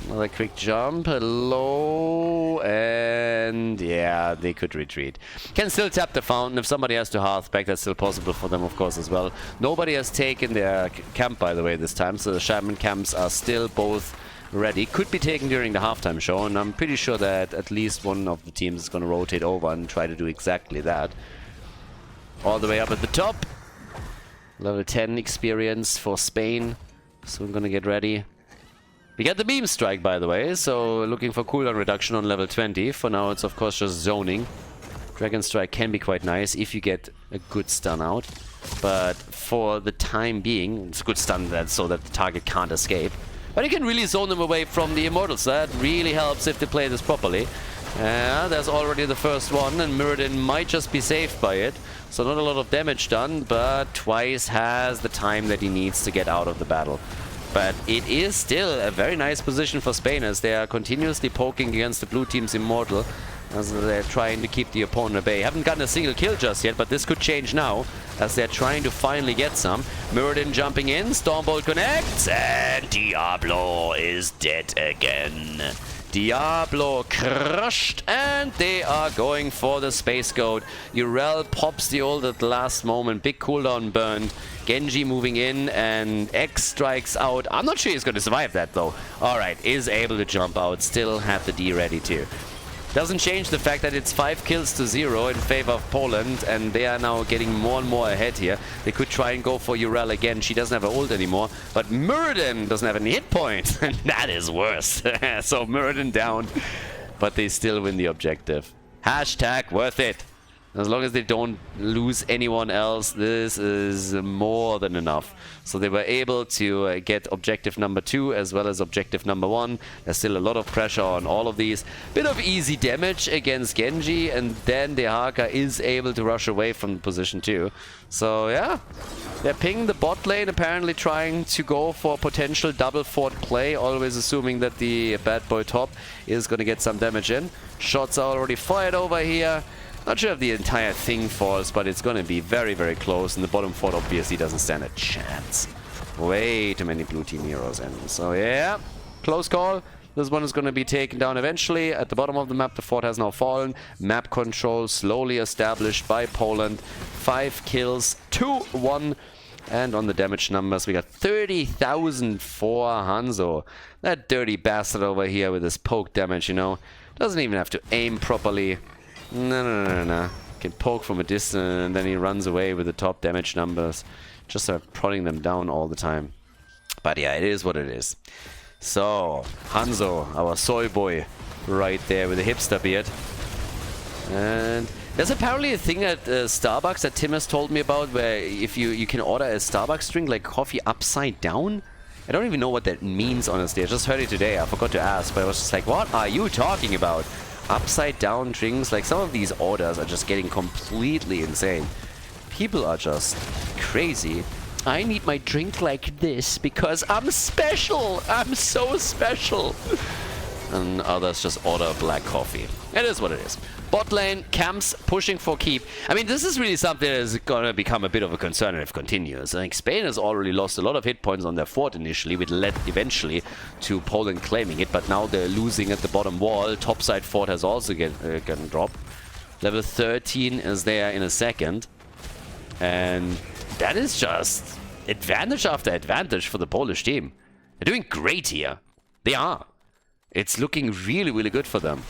Another quick jump. Hello. And yeah, they could retreat. Can still tap the fountain. If somebody has to hearth back, that's still possible for them, of course, as well. Nobody has taken their camp, by the way, this time. So the shaman camps are still both ready. Could be taken during the halftime show, and I'm pretty sure that at least one of the teams is going to rotate over and try to do exactly that. All the way up at the top. Level 10 experience for Spain. So we're going to get ready. We get the beam strike, by the way, so looking for cooldown reduction on level 20. For now, it's of course just zoning. Dragon Strike can be quite nice if you get a good stun out. But for the time being, it's a good stun so that the target can't escape. But you can really zone them away from the Immortals. That really helps if they play this properly. There's already the first one, and Murden might just be saved by it. So not a lot of damage done, but Twice has the time that he needs to get out of the battle. But it is still a very nice position for Spain as they are continuously poking against the blue team's Immortal as they're trying to keep the opponent at bay. Haven't gotten a single kill just yet, but this could change now as they're trying to finally get some. Muradin jumping in, Stormbolt connects, and Diablo is dead again. Diablo crushed, and they are going for the Space Goat. Urel pops the ult at the last moment, big cooldown burned. Genji moving in, and X strikes out. I'm not sure he's going to survive that though. Alright, is able to jump out, still have the D ready too. Doesn't change the fact that it's 5 kills to 0 in favor of Poland, and they are now getting more and more ahead here. They could try and go for Urel again. She doesn't have her ult anymore, but Muradin doesn't have any hit points, and that is worse. So Muradin down, but they still win the objective. Hashtag worth it. As long as they don't lose anyone else, this is more than enough. So they were able to get objective number 2 as well as objective number 1. There's still a lot of pressure on all of these. Bit of easy damage against Genji, and then the Haka is able to rush away from position 2. So yeah, they're pinging the bot lane, apparently trying to go for potential double fort play, always assuming that the bad boy top is going to get some damage in. Shots are already fired over here. Not sure if the entire thing falls, but it's going to be very, very close. And the bottom fort obviously doesn't stand a chance. Way too many blue team heroes in. So yeah, close call. This one is going to be taken down eventually. At the bottom of the map, the fort has now fallen. Map control slowly established by Poland. 5 kills, 2-1. And on the damage numbers, we got 30,000 for Hanzo. That dirty bastard over here with his poke damage, you know. Doesn't even have to aim properly. No. Can poke from a distance and then he runs away with the top damage numbers. Just start prodding them down all the time. But yeah, it is what it is. So, Hanzo, our soy boy, right there with a hipster beard. And there's apparently a thing at Starbucks that Tim has told me about where if you can order a Starbucks drink like coffee upside down. I don't even know what that means, honestly. I just heard it today. I forgot to ask, but I was just like, what are you talking about? Upside down drinks? Like, some of these orders are just getting completely insane. People are just crazy. I need my drink like this because I'm special. I'm so special. And others just order black coffee. It is what it is. Bot lane, camps pushing for keep. I mean, this is really something that is going to become a bit of a concern if it continues. I think Spain has already lost a lot of hit points on their fort initially, which led eventually to Poland claiming it. But now they're losing at the bottom wall. Topside fort has also gotten dropped. Level 13 is there in a second. And that is just advantage after advantage for the Polish team. They're doing great here. They are. It's looking really, really good for them.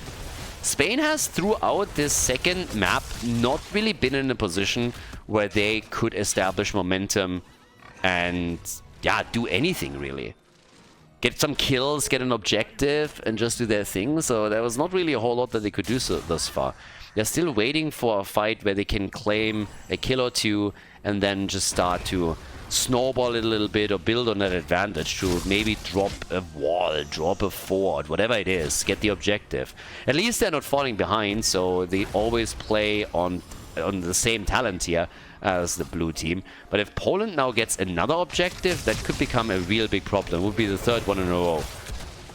Spain has, throughout this second map, not really been in a position where they could establish momentum and, yeah, do anything, really. Get some kills, get an objective, and just do their thing. So there was not really a whole lot that they could do so thus far. They're still waiting for a fight where they can claim a kill or two and then just start to snowball it a little bit or build on that advantage to maybe drop a wall, drop a fort, whatever it is, get the objective. At least they're not falling behind, so they always play on the same talent here as the blue team. But if Poland now gets another objective, that could become a real big problem. It would be the third one in a row.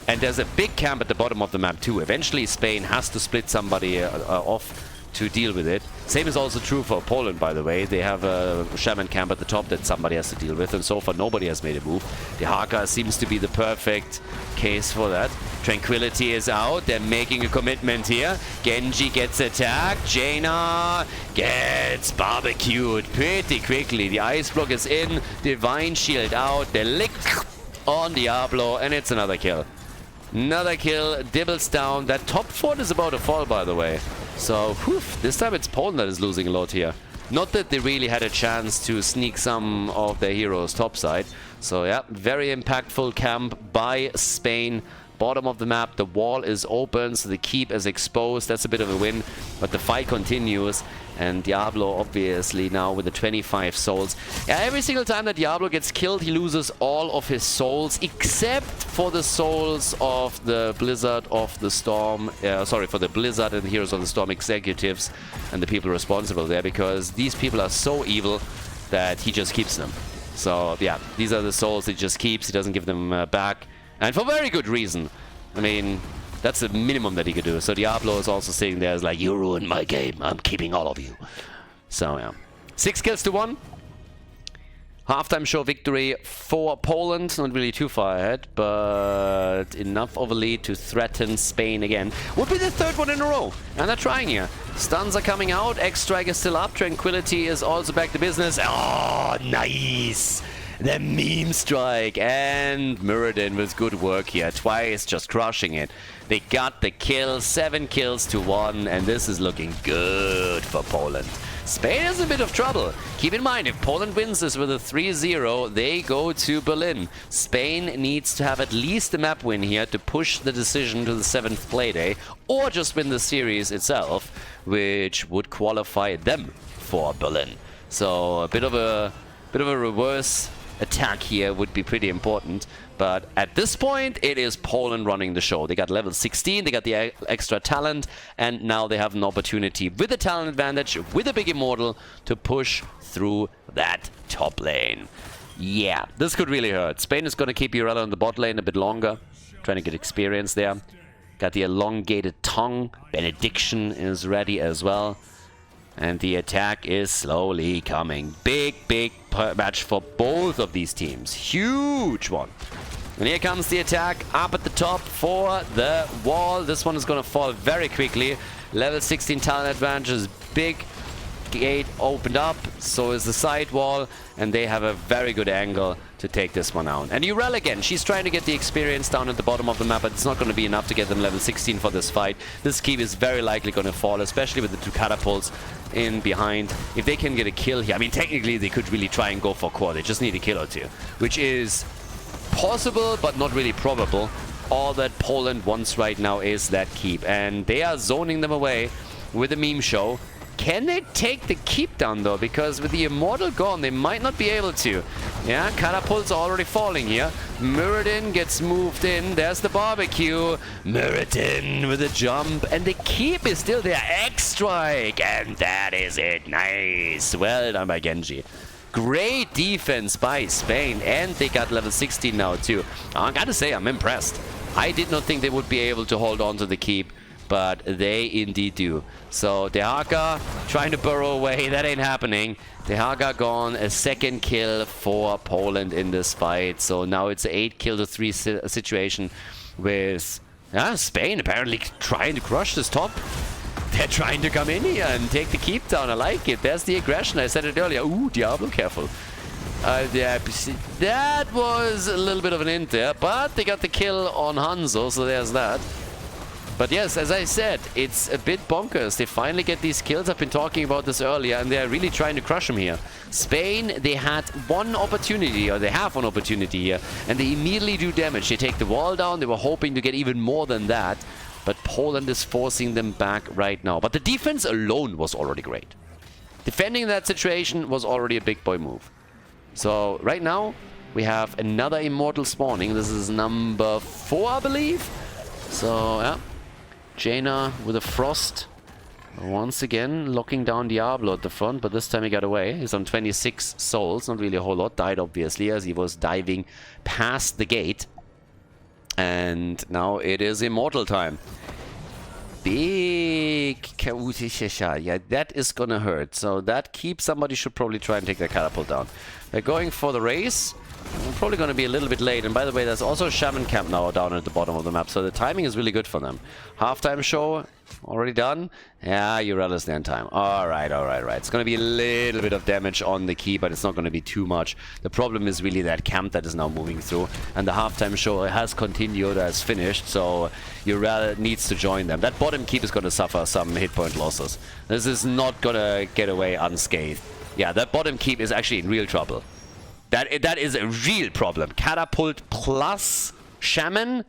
And there's a big camp at the bottom of the map too. Eventually Spain has to split somebody off to deal with it. Same is also true for Poland, by the way. They have a shaman camp at the top that somebody has to deal with, and so far nobody has made a move. The Haka seems to be the perfect case for that. Tranquility is out. They're making a commitment here. Genji gets attacked. Jaina gets barbecued pretty quickly. The ice block is in. Divine shield out. They lick on Diablo, and it's another kill. Another kill. Dibbles down. That top fort is about to fall, by the way. So, whew, this time it's Poland that is losing a lot here. Not that they really had a chance to sneak some of their heroes topside. So yeah, very impactful camp by Spain. Bottom of the map, the wall is open, so the keep is exposed. That's a bit of a win, but the fight continues. And Diablo, obviously, now with the 25 souls. Yeah, every single time that Diablo gets killed, he loses all of his souls, except for the souls of the Blizzard of the Storm. Sorry, for the Blizzard and the Heroes of the Storm executives and the people responsible there, because these people are so evil that he just keeps them. So, yeah, these are the souls he just keeps. He doesn't give them back. And for very good reason. I mean, that's the minimum that he could do. So Diablo is also sitting there as like, you ruined my game. I'm keeping all of you. So, yeah. 6 kills to 1. Halftime show victory for Poland. Not really too far ahead, but enough of a lead to threaten Spain again. Would be the third one in a row. And they're trying here. Stuns are coming out. X-Strike is still up. Tranquility is also back to business. Oh, nice! The meme strike, and Muradin with good work here. Twice just crushing it. They got the kill. 7 kills to 1, and this is looking good for Poland. Spain is in a bit of trouble. Keep in mind, if Poland wins this with a 3-0, they go to Berlin. Spain needs to have at least a map win here to push the decision to the 7th playday, or just win the series itself, which would qualify them for Berlin. So a bit of a reverse attack here would be pretty important. But at this point, it is Poland running the show. They got level 16, they got the extra talent, and now they have an opportunity with a talent advantage, with a big immortal, to push through that top lane. Yeah, this could really hurt. Spain is going to keep Urella on the bot lane a bit longer, trying to get experience there. Got the elongated tongue. Benediction is ready as well. And the attack is slowly coming. Big match for both of these teams. Huge one. And here comes the attack up at the top for the wall. This one is going to fall very quickly. Level 16 talent advantage. Big gate opened up. So is the side wall. And they have a very good angle to take this one out. And Urel again, she's trying to get the experience down at the bottom of the map, but it's not going to be enough to get them level 16 for this fight. This keep is very likely going to fall, especially with the 2 catapults in behind. If they can get a kill here, I mean, technically they could really try and go for core. They just need a kill or 2, which is possible, but not really probable. All that Poland wants right now is that keep, and they are zoning them away with a meme show. Can they take the keep down though? Because with the immortal gone, they might not be able to. Yeah, catapults are already falling here. Muradin gets moved in. There's the barbecue. Muradin with a jump. And the keep is still there. X-strike. And that is it. Nice. Well done by Genji. Great defense by Spain. And they got level 16 now too. I gotta say, I'm impressed. I did not think they would be able to hold on to the keep, but they indeed do. So Dehaka trying to burrow away. That ain't happening. Dehaka gone. A second kill for Poland in this fight. So now it's an 8 kill to 3 situation with Spain apparently trying to crush this top. They're trying to come in here and take the keep down. I like it. There's the aggression. I said it earlier. Ooh, Diablo, careful. Yeah, that was a little bit of an int there, but they got the kill on Hanzo, so there's that. But yes, as I said, it's a bit bonkers. They finally get these kills. I've been talking about this earlier, and they're really trying to crush them here. Spain, they had one opportunity, or they have one opportunity here, and they immediately do damage. They take the wall down. They were hoping to get even more than that, but Poland is forcing them back right now. But the defense alone was already great. Defending that situation was already a big boy move. So right now, we have another immortal spawning. This is number 4, I believe. So, yeah. Jaina with a frost. Once again, locking down Diablo at the front, but this time he got away. He's on 26 souls. Not really a whole lot. Died, obviously, as he was diving past the gate. And now it is immortal time. Big... Yeah, that is gonna hurt. So that keep, somebody should probably try and take that catapult down. They're going for the race. I'm probably going to be a little bit late. And by the way, there's also a Shaman camp now down at the bottom of the map. So the timing is really good for them. Halftime show already done. Yeah, Urella's there in time. Alright. It's going to be a little bit of damage on the key, but it's not going to be too much. The problem is really that camp that is now moving through. And the halftime show has continued, has finished. So Urella needs to join them. That bottom keep is going to suffer some hit point losses. This is not going to get away unscathed. Yeah, that bottom keep is actually in real trouble. That is a real problem. Catapult plus Shaman?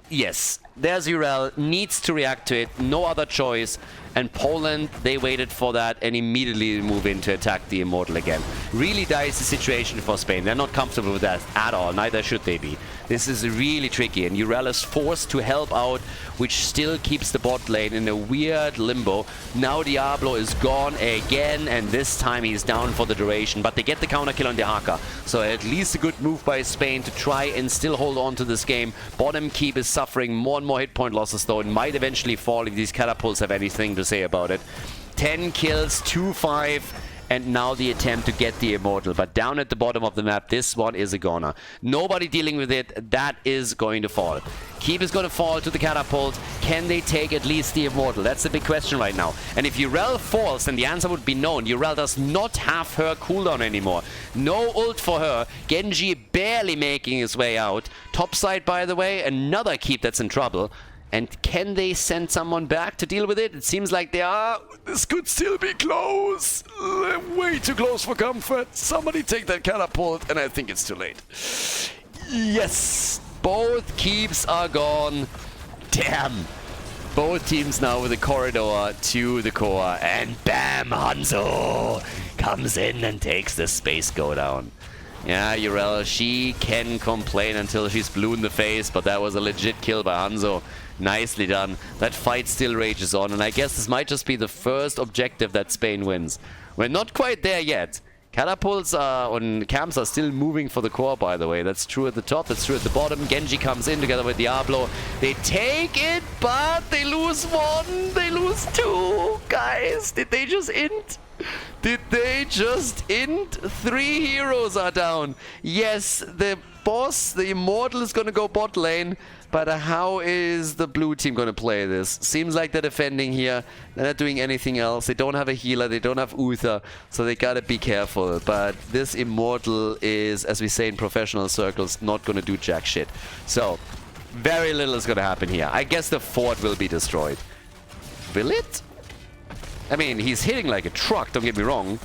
Yes. There's Urel. Needs to react to it. No other choice. And Poland, they waited for that and immediately move in to attack the Immortal again. Really dicey situation for Spain. They're not comfortable with that at all. Neither should they be. This is really tricky. And Urel is forced to help out, which still keeps the bot lane in a weird limbo. Now Diablo is gone again, and this time he's down for the duration. But they get the counter kill on Dehaka. So at least a good move by Spain to try and still hold on to this game. Bottom keep is suffering more and more hit point losses, though. It might eventually fall if these catapults have anything to say about it. 10 kills, 2-5, and now the attempt to get the Immortal. But down at the bottom of the map, this one is a goner. Nobody dealing with it. That is going to fall. Keep is going to fall to the catapult. Can they take at least the Immortal? That's the big question right now. And if Urel falls, then the answer would be known. Urel does not have her cooldown anymore. No ult for her. Genji barely making his way out. Topside, by the way, another keep that's in trouble. And can they send someone back to deal with it? It seems like they are. This could still be close. Way too close for comfort. Somebody take that catapult, and I think it's too late. Yes! Both keeps are gone. Damn! Both teams now with the corridor to the core. And bam! Hanzo comes in and takes the space go down. Yeah, Urel, she can complain until she's blue in the face, but that was a legit kill by Hanzo. Nicely done. That fight still rages on, and I guess this might just be the first objective that Spain wins. We're not quite there yet. Catapults and camps are still moving for the core, by the way. That's true at the top, that's true at the bottom. Genji comes in together with Diablo. They take it, but they lose one, they lose two. Guys, did they just int? Did they just int? 3 heroes are down. Yes, the boss, the Immortal, is going to go bot lane. But how is the blue team going to play this? Seems like they're defending here. They're not doing anything else. They don't have a healer. They don't have Uther. So they got to be careful. But this Immortal is, as we say in professional circles, not going to do jack shit. So very little is going to happen here. I guess the fort will be destroyed. Will it? I mean, he's hitting like a truck, don't get me wrong.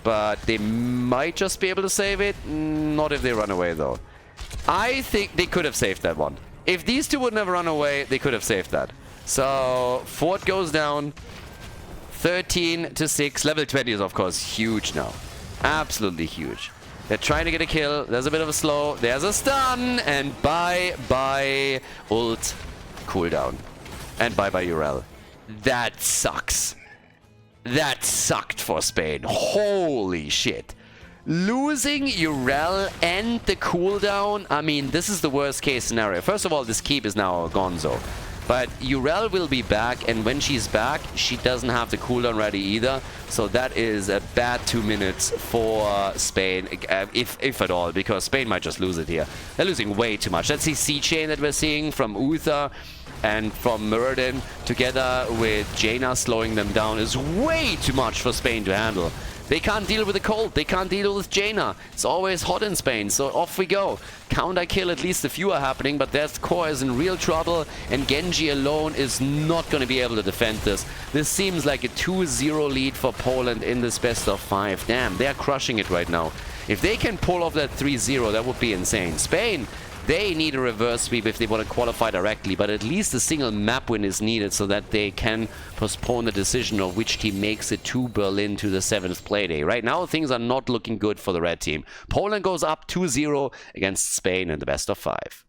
But they might just be able to save it. Not if they run away, though. I think they could have saved that one. If these two would never run away, they could have saved that. So, fort goes down. 13 to 6. Level 20 is, of course, huge now. Absolutely huge. They're trying to get a kill. There's a bit of a slow. There's a stun. And bye-bye ult cooldown. And bye-bye Urel. That sucks. That sucked for Spain. Holy shit. Losing Urel and the cooldown, I mean, this is the worst case scenario. First of all, this keep is now gonzo. But Urel will be back, and when she's back, she doesn't have the cooldown ready either. So that is a bad 2 minutes for Spain, if at all, because Spain might just lose it here. They're losing way too much. That's the C-chain that we're seeing from Uther and from Muradin, together with Jaina slowing them down, is way too much for Spain to handle. They can't deal with the cold. They can't deal with Jaina. It's always hot in Spain, so off we go. Counter kill, at least a few are happening, but their core is in real trouble, and Genji alone is not going to be able to defend this. This seems like a 2-0 lead for Poland in this best of 5. Damn, they're crushing it right now. If they can pull off that 3-0, that would be insane. Spain, they need a reverse sweep if they want to qualify directly, but at least a single map win is needed so that they can postpone the decision of which team makes it to Berlin to the 7th playday. Right now, things are not looking good for the red team. Poland goes up 2-0 against Spain in the best of 5.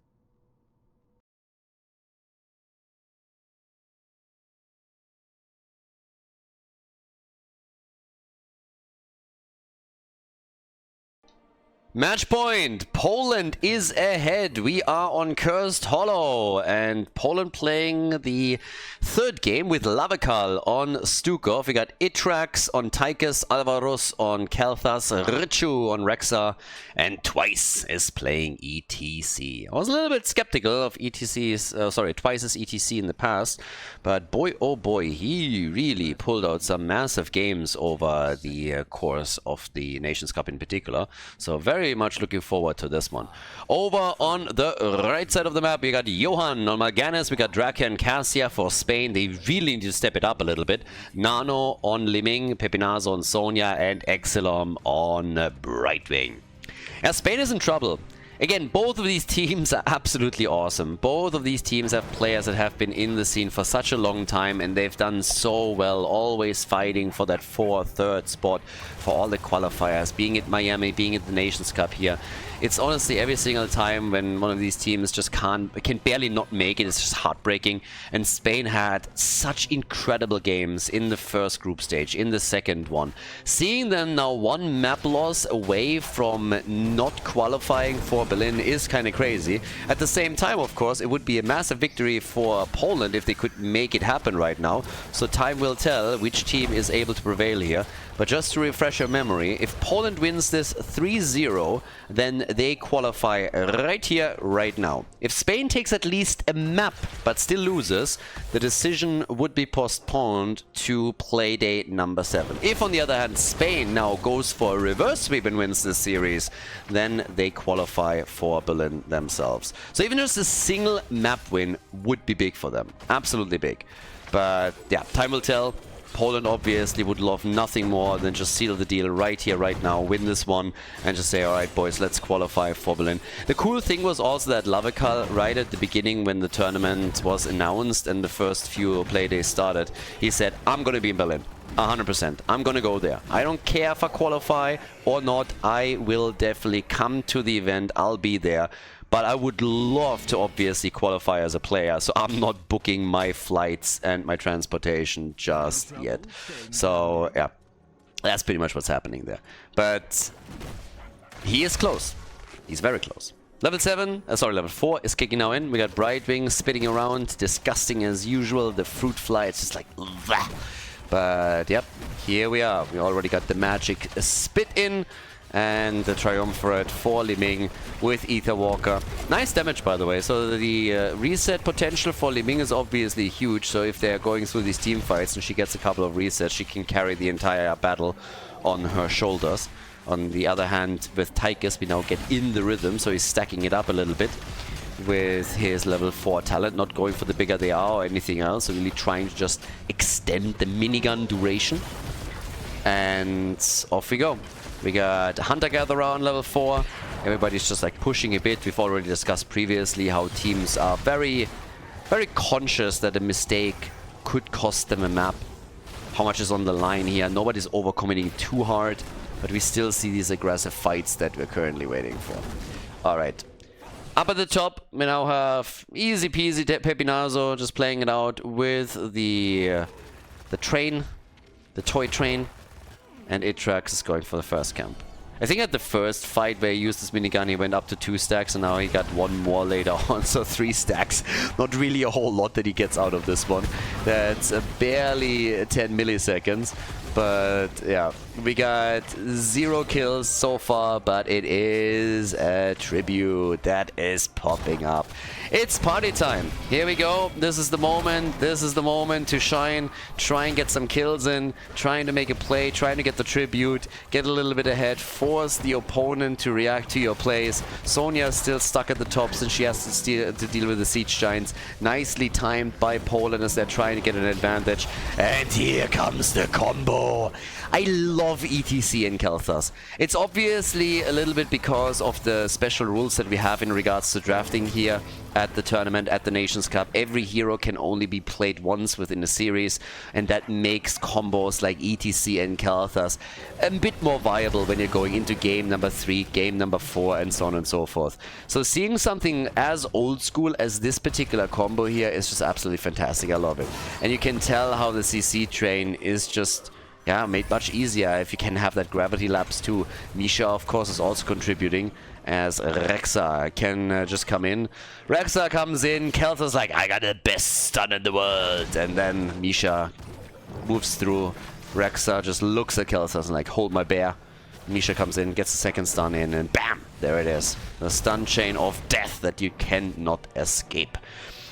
Match point! Poland is ahead. We are on Cursed Hollow, and Poland playing the 3rd game with Lavakal on Stukov. We got Itrax on Tychus, Alvaros on Kalthas, Richu on Rexa, and Twice is playing ETC. I was a little bit skeptical of Twice's ETC in the past, but boy oh boy, he really pulled out some massive games over the course of the Nations Cup in particular. So very much looking forward to this one. Over on the right side of the map, we got Johan on Mal'Ganis, we got Drake and Cassia for Spain. They really need to step it up a little bit. Nano on Liming, Pepinazo on Sonya, and Exelom on Brightwing. Yeah, Spain is in trouble. Again, both of these teams are absolutely awesome. Both of these teams have players that have been in the scene for such a long time, and they've done so well, always fighting for that 3rd spot for all the qualifiers, being it Miami, being it the Nations Cup here. It's honestly every single time when one of these teams just can barely not make it, it's just heartbreaking. And Spain had such incredible games in the 1st group stage, in the 2nd one. Seeing them now 1 map loss away from not qualifying for Berlin is kind of crazy. At the same time, of course, it would be a massive victory for Poland if they could make it happen right now. So time will tell which team is able to prevail here. But just to refresh your memory, if Poland wins this 3-0, then they qualify right here, right now. If Spain takes at least a map but still loses, the decision would be postponed to playdate number 7. If, on the other hand, Spain now goes for a reverse sweep and wins this series, then they qualify qualify for Berlin themselves. So even just a single map win would be big for them. Absolutely big. But yeah, time will tell. Poland obviously would love nothing more than just seal the deal right here, right now, win this one, and just say, alright boys, let's qualify for Berlin. The cool thing was also that Lavekal, right at the beginning when the tournament was announced and the first few play days started, he said, I'm gonna be in Berlin. 100%. I'm gonna go there. I don't care if I qualify or not. I will definitely come to the event. I'll be there. But I would love to obviously qualify as a player, so I'm not booking my flights and my transportation just yet. So, yeah, that's pretty much what's happening there. But he is close. He's very close. Level 4 is kicking now in. We got Brightwing spitting around, disgusting as usual. The fruit fly, it's just like... Bleh. But, yep, here we are. We already got the magic spit in. And the Triumvirate for Li Ming with Ether Walker. Nice damage, by the way. So the reset potential for Li Ming is obviously huge. So if they're going through these team fights and she gets a couple of resets, she can carry the entire battle on her shoulders. On the other hand, with Tychus, we now get in the rhythm. So he's stacking it up a little bit with his level 4 talent. Not going for the bigger they are or anything else. So really trying to just extend the minigun duration. And off we go. We got Hunter-Gatherer on level 4. Everybody's just like pushing a bit. We've already discussed previously how teams are very, very conscious that a mistake could cost them a map. How much is on the line here. Nobody's overcommitting too hard, but we still see these aggressive fights that we're currently waiting for. Alright. Up at the top, we now have easy peasy Pepinazo just playing it out with the train, the toy train. And Itrax is going for the first camp. I think at the first fight where he used this minigun, he went up to 2 stacks, and now he got 1 more later on, so 3 stacks. Not really a whole lot that he gets out of this one. That's barely 10 milliseconds. But yeah, we got 0 kills so far, but it is a tribute that is popping up. It's party time. Here we go. This is the moment. This is the moment to shine. Try and get some kills in. Trying to make a play. Trying to get the tribute. Get a little bit ahead. Force the opponent to react to your plays. Sonya is still stuck at the top since she has to deal with the Siege Giants. Nicely timed by Poland as they're trying to get an advantage. And here comes the combo. I love ETC in Kelthas. It's obviously a little bit because of the special rules that we have in regards to drafting here at the tournament, at the Nations Cup. Every hero can only be played once within a series, and that makes combos like ETC and Kelthas a bit more viable when you're going into game number 3, game number 4, and so on and so forth. So seeing something as old school as this particular combo here is just absolutely fantastic. I love it. And you can tell how the CC train is just... yeah, made much easier if you can have that gravity lapse too. Misha, of course, is also contributing as Rexa can just come in. Rexa comes in, Kelthas like, I got the best stun in the world. And then Misha moves through. Rexa just looks at Kelthas and like, hold my bear. Misha comes in, gets the second stun in, and bam! There it is. The stun chain of death that you cannot escape.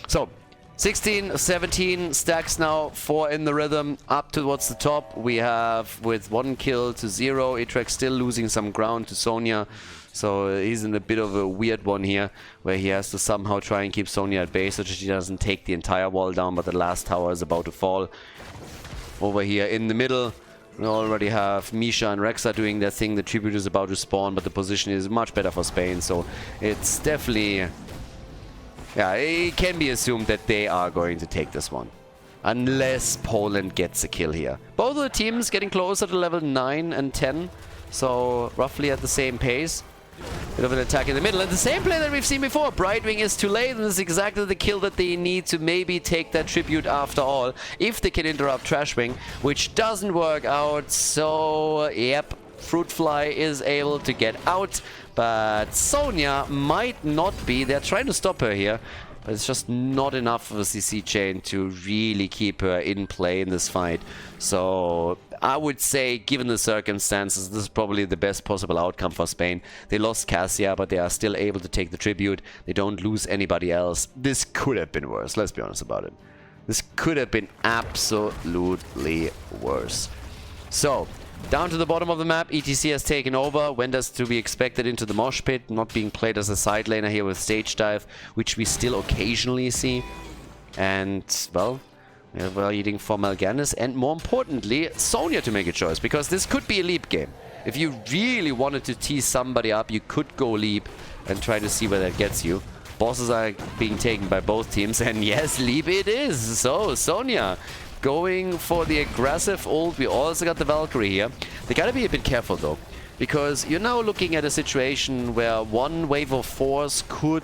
So, 16, 17 stacks now, 4 in the rhythm, up towards the top. We have with 1 kill to 0, Itrax still losing some ground to Sonya. So he's in a bit of a weird one here, where he has to somehow try and keep Sonya at base so that she doesn't take the entire wall down, but the last tower is about to fall. Over here in the middle, we already have Misha and Rexa doing their thing. The tribute is about to spawn, but the position is much better for Spain, so it's definitely... yeah, it can be assumed that they are going to take this one. Unless Poland gets a kill here. Both of the teams getting closer to level 9 and 10. So roughly at the same pace. Bit of an attack in the middle. And the same play that we've seen before. Brightwing is too late. And this is exactly the kill that they need to maybe take that tribute after all. If they can interrupt Trashwing. Which doesn't work out. So, yep. Fruitfly is able to get out. But Sonya might not be. They're trying to stop her here. But it's just not enough of a CC chain to really keep her in play in this fight. So I would say, given the circumstances, this is probably the best possible outcome for Spain. They lost Cassia, but they are still able to take the tribute. They don't lose anybody else. This could have been worse. Let's be honest about it. This could have been absolutely worse. So... Down to the bottom of the map, ETC has taken over. Wender's to be expected into the mosh pit, not being played as a side laner here with stage dive, which we still occasionally see. And, well, we're waiting for Mal'Ganis and, more importantly, Sonya to make a choice, because this could be a leap game. If you really wanted to tease somebody up, you could go leap and try to see where that gets you. Bosses are being taken by both teams, and yes, leap it is. So, Sonya going for the aggressive ult. We also got the Valkyrie here. They gotta be a bit careful though, because you're now looking at a situation where one wave of force could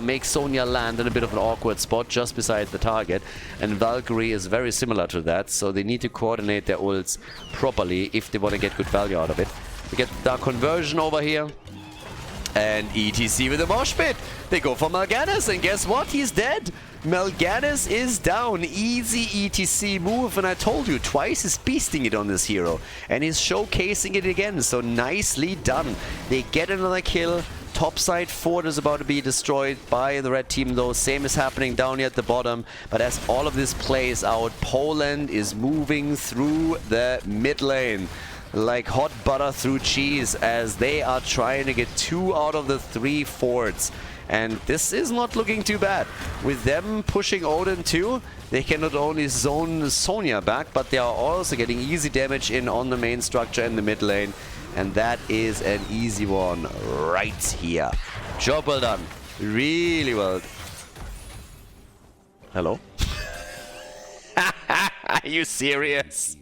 make Sonya land in a bit of an awkward spot just beside the target, and Valkyrie is very similar to that, so they need to coordinate their ults properly if they want to get good value out of it. We get the conversion over here, and ETC with the mosh pit. They go for Mal'Ganis, and guess what? He's dead. Mal'Ganis is down. Easy ETC move, and I told you, twice he's beasting it on this hero. And he's showcasing it again, so nicely done. They get another kill. Topside fort is about to be destroyed by the red team though. Same is happening down here at the bottom. But as all of this plays out, Poland is moving through the mid lane like hot butter through cheese, as they are trying to get 2 out of the 3 forts. And this is not looking too bad. With them pushing Odin too, they can not only zone Sonya back, but they are also getting easy damage in on the main structure in the mid lane. And that is an easy one right here. Job well done. Really well. Hello? Are you serious?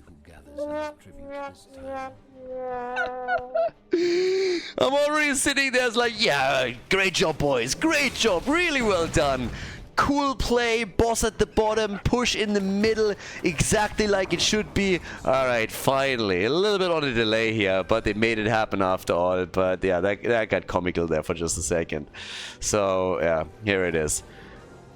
I'm already sitting there like, yeah, great job boys, great job, really well done. Cool play, boss at the bottom, push in the middle, exactly like it should be. Alright, finally, a little bit on a delay here, but they made it happen after all. But yeah, that got comical there for just a second. So yeah, here it is.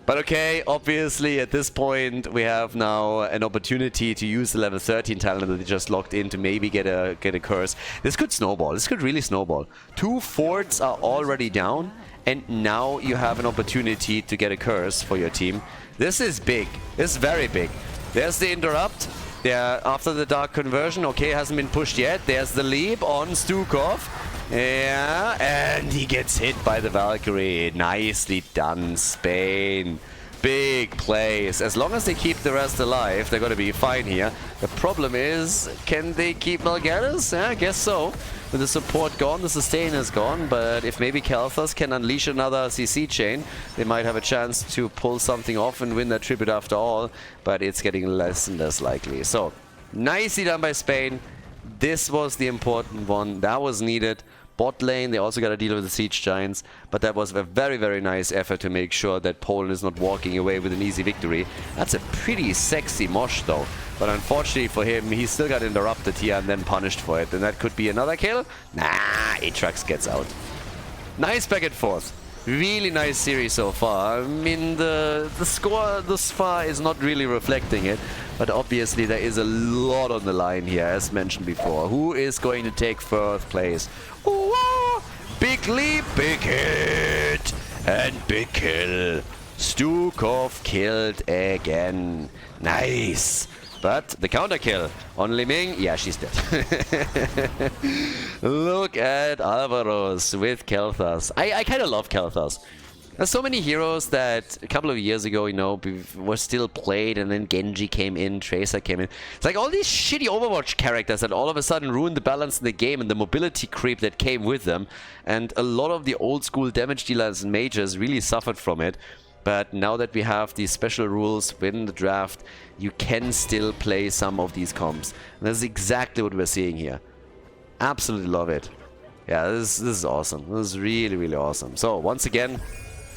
But okay, obviously at this point we have now an opportunity to use the level 13 talent that they just locked in to maybe get a curse. This could snowball. This could really snowball. 2 forts are already down, and now you have an opportunity to get a curse for your team. This is big. This is very big. There's the interrupt. There after the dark conversion. Okay, hasn't been pushed yet. There's the leap on Stukov. Yeah, and he gets hit by the Valkyrie. Nicely done, Spain. Big plays. As long as they keep the rest alive, they're going to be fine here. The problem is, can they keep Mal'Ganis? Yeah, I guess so. With the support gone, the sustain is gone, but if maybe Khaldor can unleash another CC chain, they might have a chance to pull something off and win that tribute after all, but it's getting less and less likely. So, nicely done by Spain. This was the important one. That was needed. Bot lane, they also got to deal with the Siege Giants, but that was a very, very nice effort to make sure that Poland is not walking away with an easy victory. That's a pretty sexy mosh though, but unfortunately for him, he still got interrupted here and then punished for it, and that could be another kill. Nah, Aatrox gets out. Nice back and forth. Really nice series so far. I mean, the score thus far is not really reflecting it, but obviously there is a lot on the line here, as mentioned before. Who is going to take first place? Ooh, big leap, big hit, and big kill. Stukov killed again. Nice. But the counter kill on Liming, yeah, she's dead. Look at Alvaros with Khaldor. I kind of love Khaldor. There's so many heroes that a couple of years ago, you know, were still played, and then Genji came in, Tracer came in. It's like all these shitty Overwatch characters that all of a sudden ruined the balance in the game and the mobility creep that came with them. And a lot of the old school damage dealers and mages really suffered from it. But now that we have these special rules within the draft, you can still play some of these comps. And that's exactly what we're seeing here. Absolutely love it. Yeah, this is awesome. This is really, really awesome. So, once again,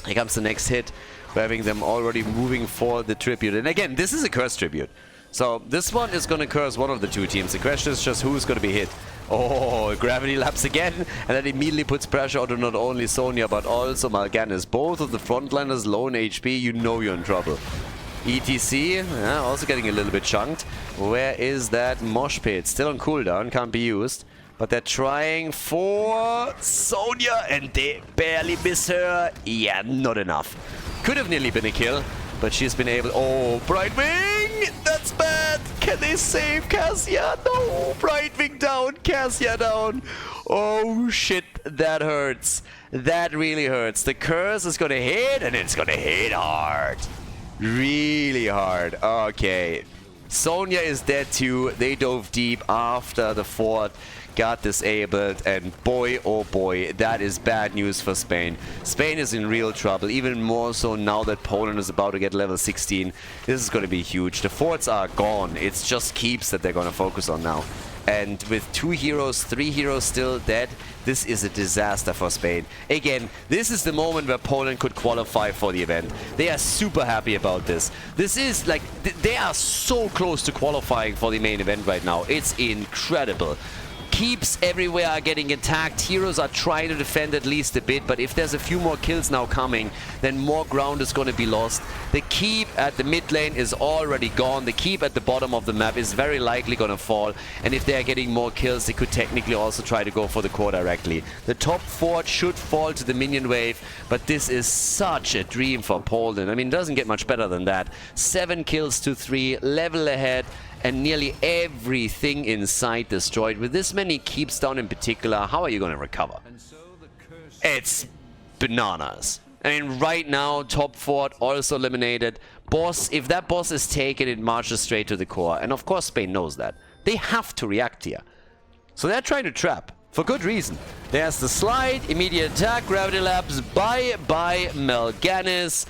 here comes the next hit. We're having them already moving for the tribute. And again, this is a curse tribute. So, this one is going to curse one of the two teams. The question is just who's going to be hit. Oh, gravity lapse again, and that immediately puts pressure onto not only Sonya but also Mal'Ganis. Both of the frontliners low in HP, you know you're in trouble. ETC, also getting a little bit chunked. Where is that mosh pit? Still on cooldown, can't be used. But they're trying for Sonya, and they barely miss her. Yeah, not enough. Could have nearly been a kill, but she's been able... Oh, Brightwing! Wing! That's bad! Can they save Cassia? No! Brightwing down, Cassia down. Oh shit, that hurts. That really hurts. The curse is gonna hit, and it's gonna hit hard. Really hard. Okay. Sonya is dead too. They dove deep after the fort got disabled, and boy oh boy, that is bad news for Spain. Spain is in real trouble, even more so now that Poland is about to get level 16. This is going to be huge. The forts are gone. It's just keeps that they're going to focus on now. And with 2 heroes, 3 heroes still dead, this is a disaster for Spain. Again, this is the moment where Poland could qualify for the event. They are super happy about this. This is like, they are so close to qualifying for the main event right now. It's incredible. Keeps everywhere are getting attacked. Heroes are trying to defend at least a bit, but if there's a few more kills now coming, then more ground is going to be lost. The keep at the mid lane is already gone. The keep at the bottom of the map is very likely going to fall, and if they're getting more kills, they could technically also try to go for the core directly. The top fort should fall to the minion wave, but this is such a dream for Poland. I mean, it doesn't get much better than that. 7 kills to 3, level ahead, and nearly everything in sight destroyed. With this many keeps down in particular, how are you going to recover? It's bananas. I mean, right now, top fort also eliminated. Boss, if that boss is taken, it marches straight to the core. And of course, Spain knows that. They have to react here. So they're trying to trap. For good reason. There's the slide, immediate attack, gravity labs, bye Melganis.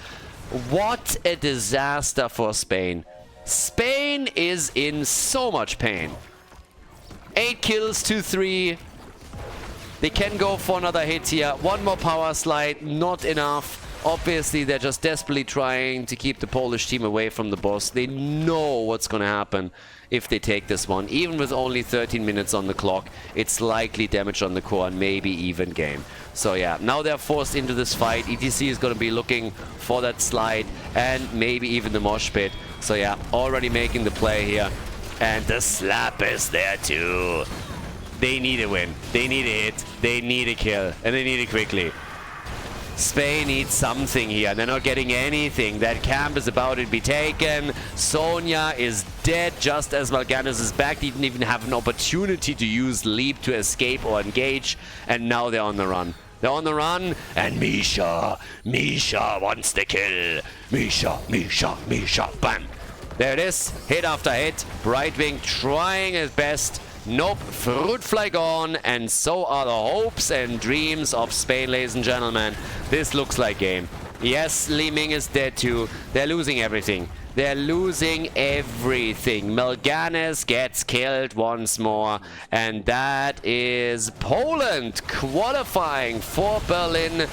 What a disaster for Spain. Spain is in so much pain. 8 kills to 3. They can go for another hit here. One more power slide, not enough. Obviously, they're just desperately trying to keep the Polish team away from the boss. They know what's going to happen if they take this one. Even with only 13 minutes on the clock, it's likely damage on the core and maybe even game. So yeah, now they're forced into this fight. ETC is going to be looking for that slide and maybe even the mosh pit. So yeah, already making the play here. And the slap is there too. They need a win. They need a hit. They need a kill. And they need it quickly. Spain needs something here. They're not getting anything. That camp is about to be taken. Sonya is dead just as Malganis is back. They didn't even have an opportunity to use Leap to escape or engage. And now they're on the run. They're on the run. And Misha wants the kill. Misha. Bam. There it is. Hit after hit. Brightwing trying his best. Nope, Fruitfly gone, and so are the hopes and dreams of Spain, ladies and gentlemen. This looks like game. Yes, Li Ming is dead too. They're losing everything. They're losing everything. Melganis gets killed once more, and that is Poland qualifying for Berlin.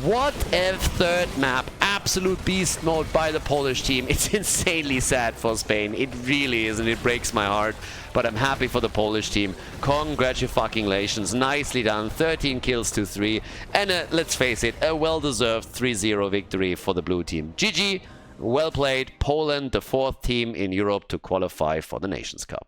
What a third map. Absolute beast mode by the Polish team. It's insanely sad for Spain. It really is, and it breaks my heart. But I'm happy for the Polish team. Congratulations. Nicely done. 13 kills to 3. And let's face it, a well-deserved 3-0 victory for the blue team. GG. Well played. Poland, the 4th team in Europe to qualify for the Nations Cup.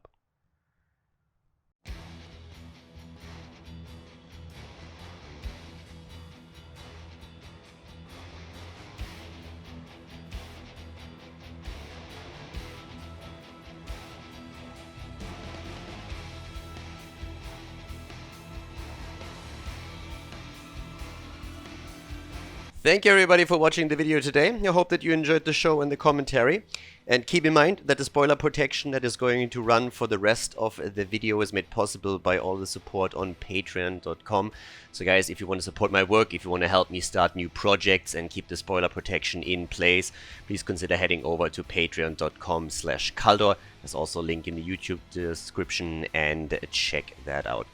Thank you everybody for watching the video today. I hope that you enjoyed the show and the commentary. And keep in mind that the spoiler protection that is going to run for the rest of the video is made possible by all the support on patreon.com. So guys, if you want to support my work, if you want to help me start new projects and keep the spoiler protection in place, please consider heading over to patreon.com/Khaldor. There's also a link in the YouTube description, and check that out.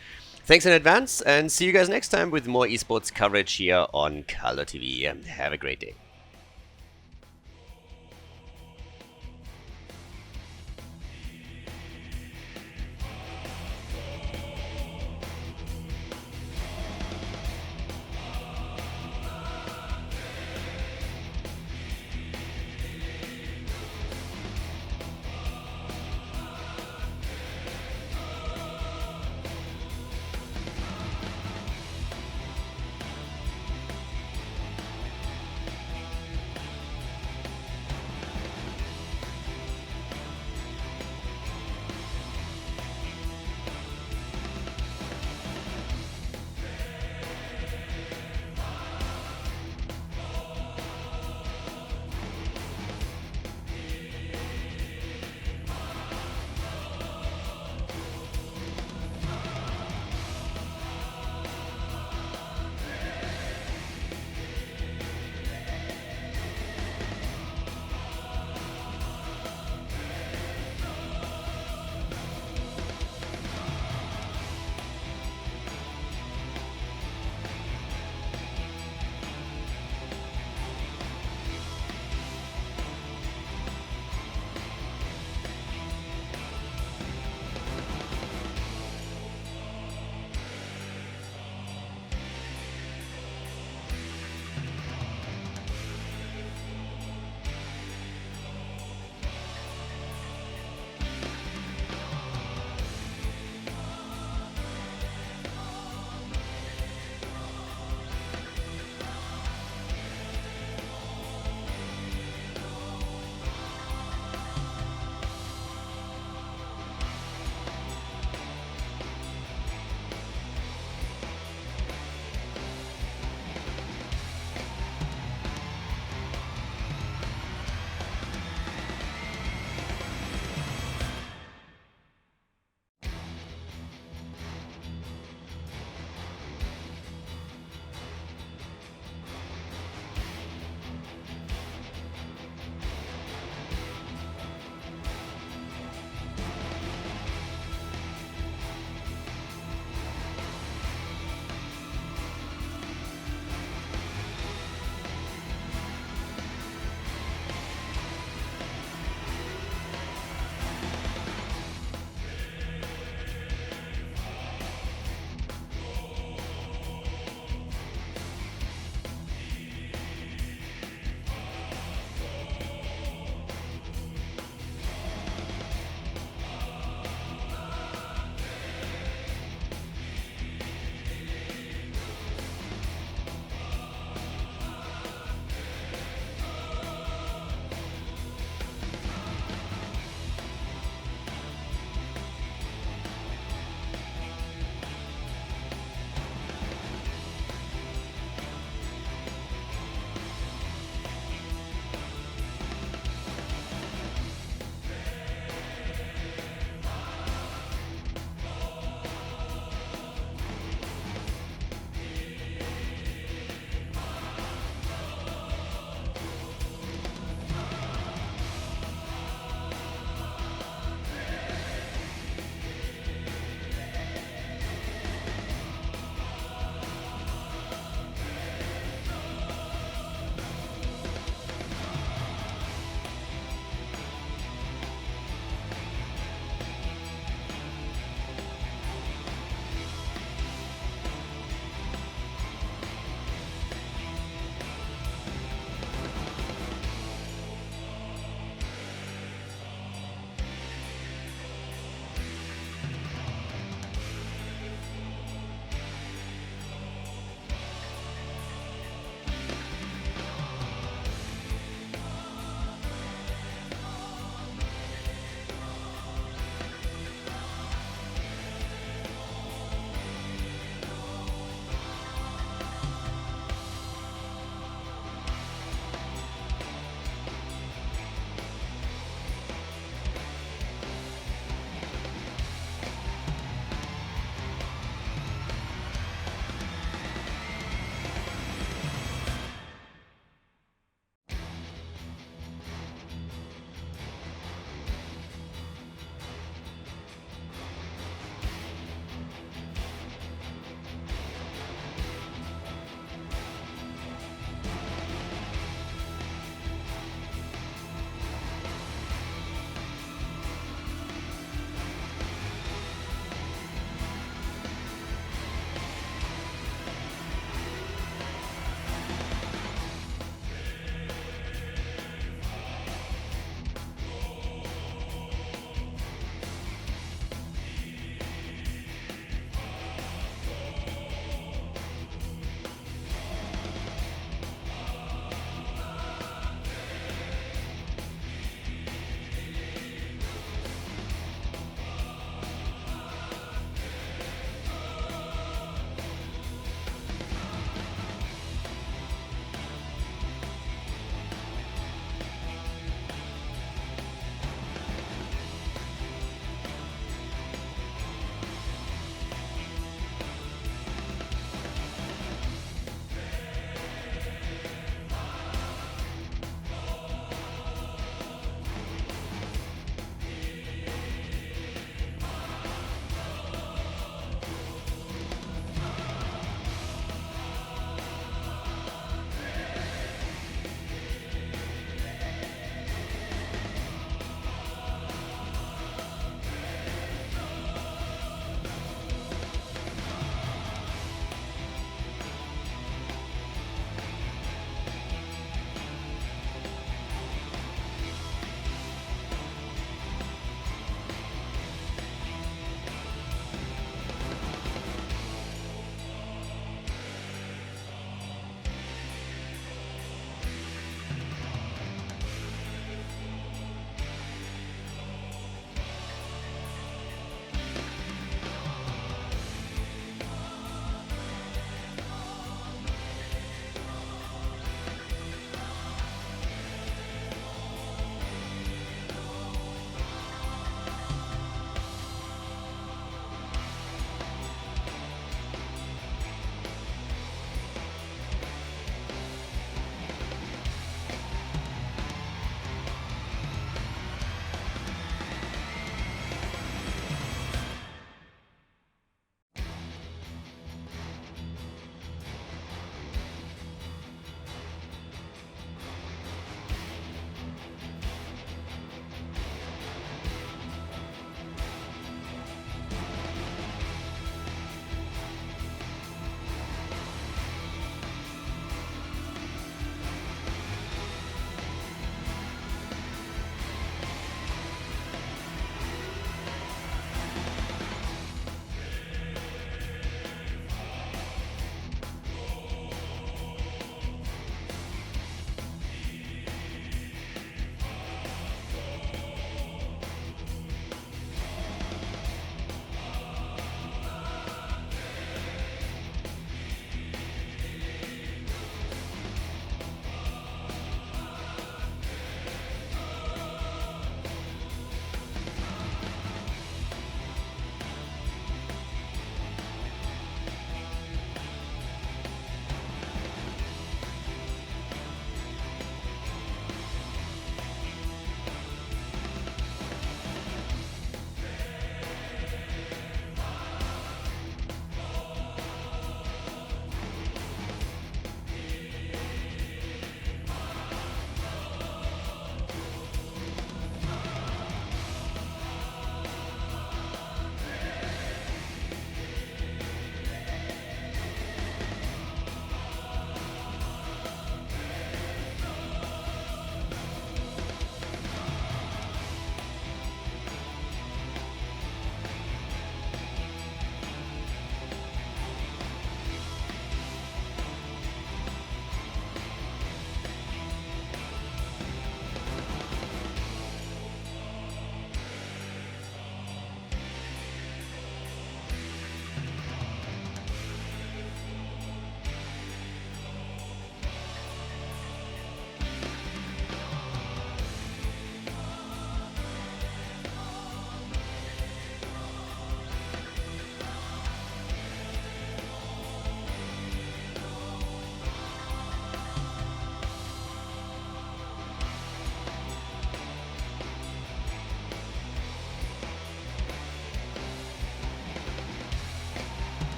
Thanks in advance, and see you guys next time with more esports coverage here on Khaldor TV. Have a great day.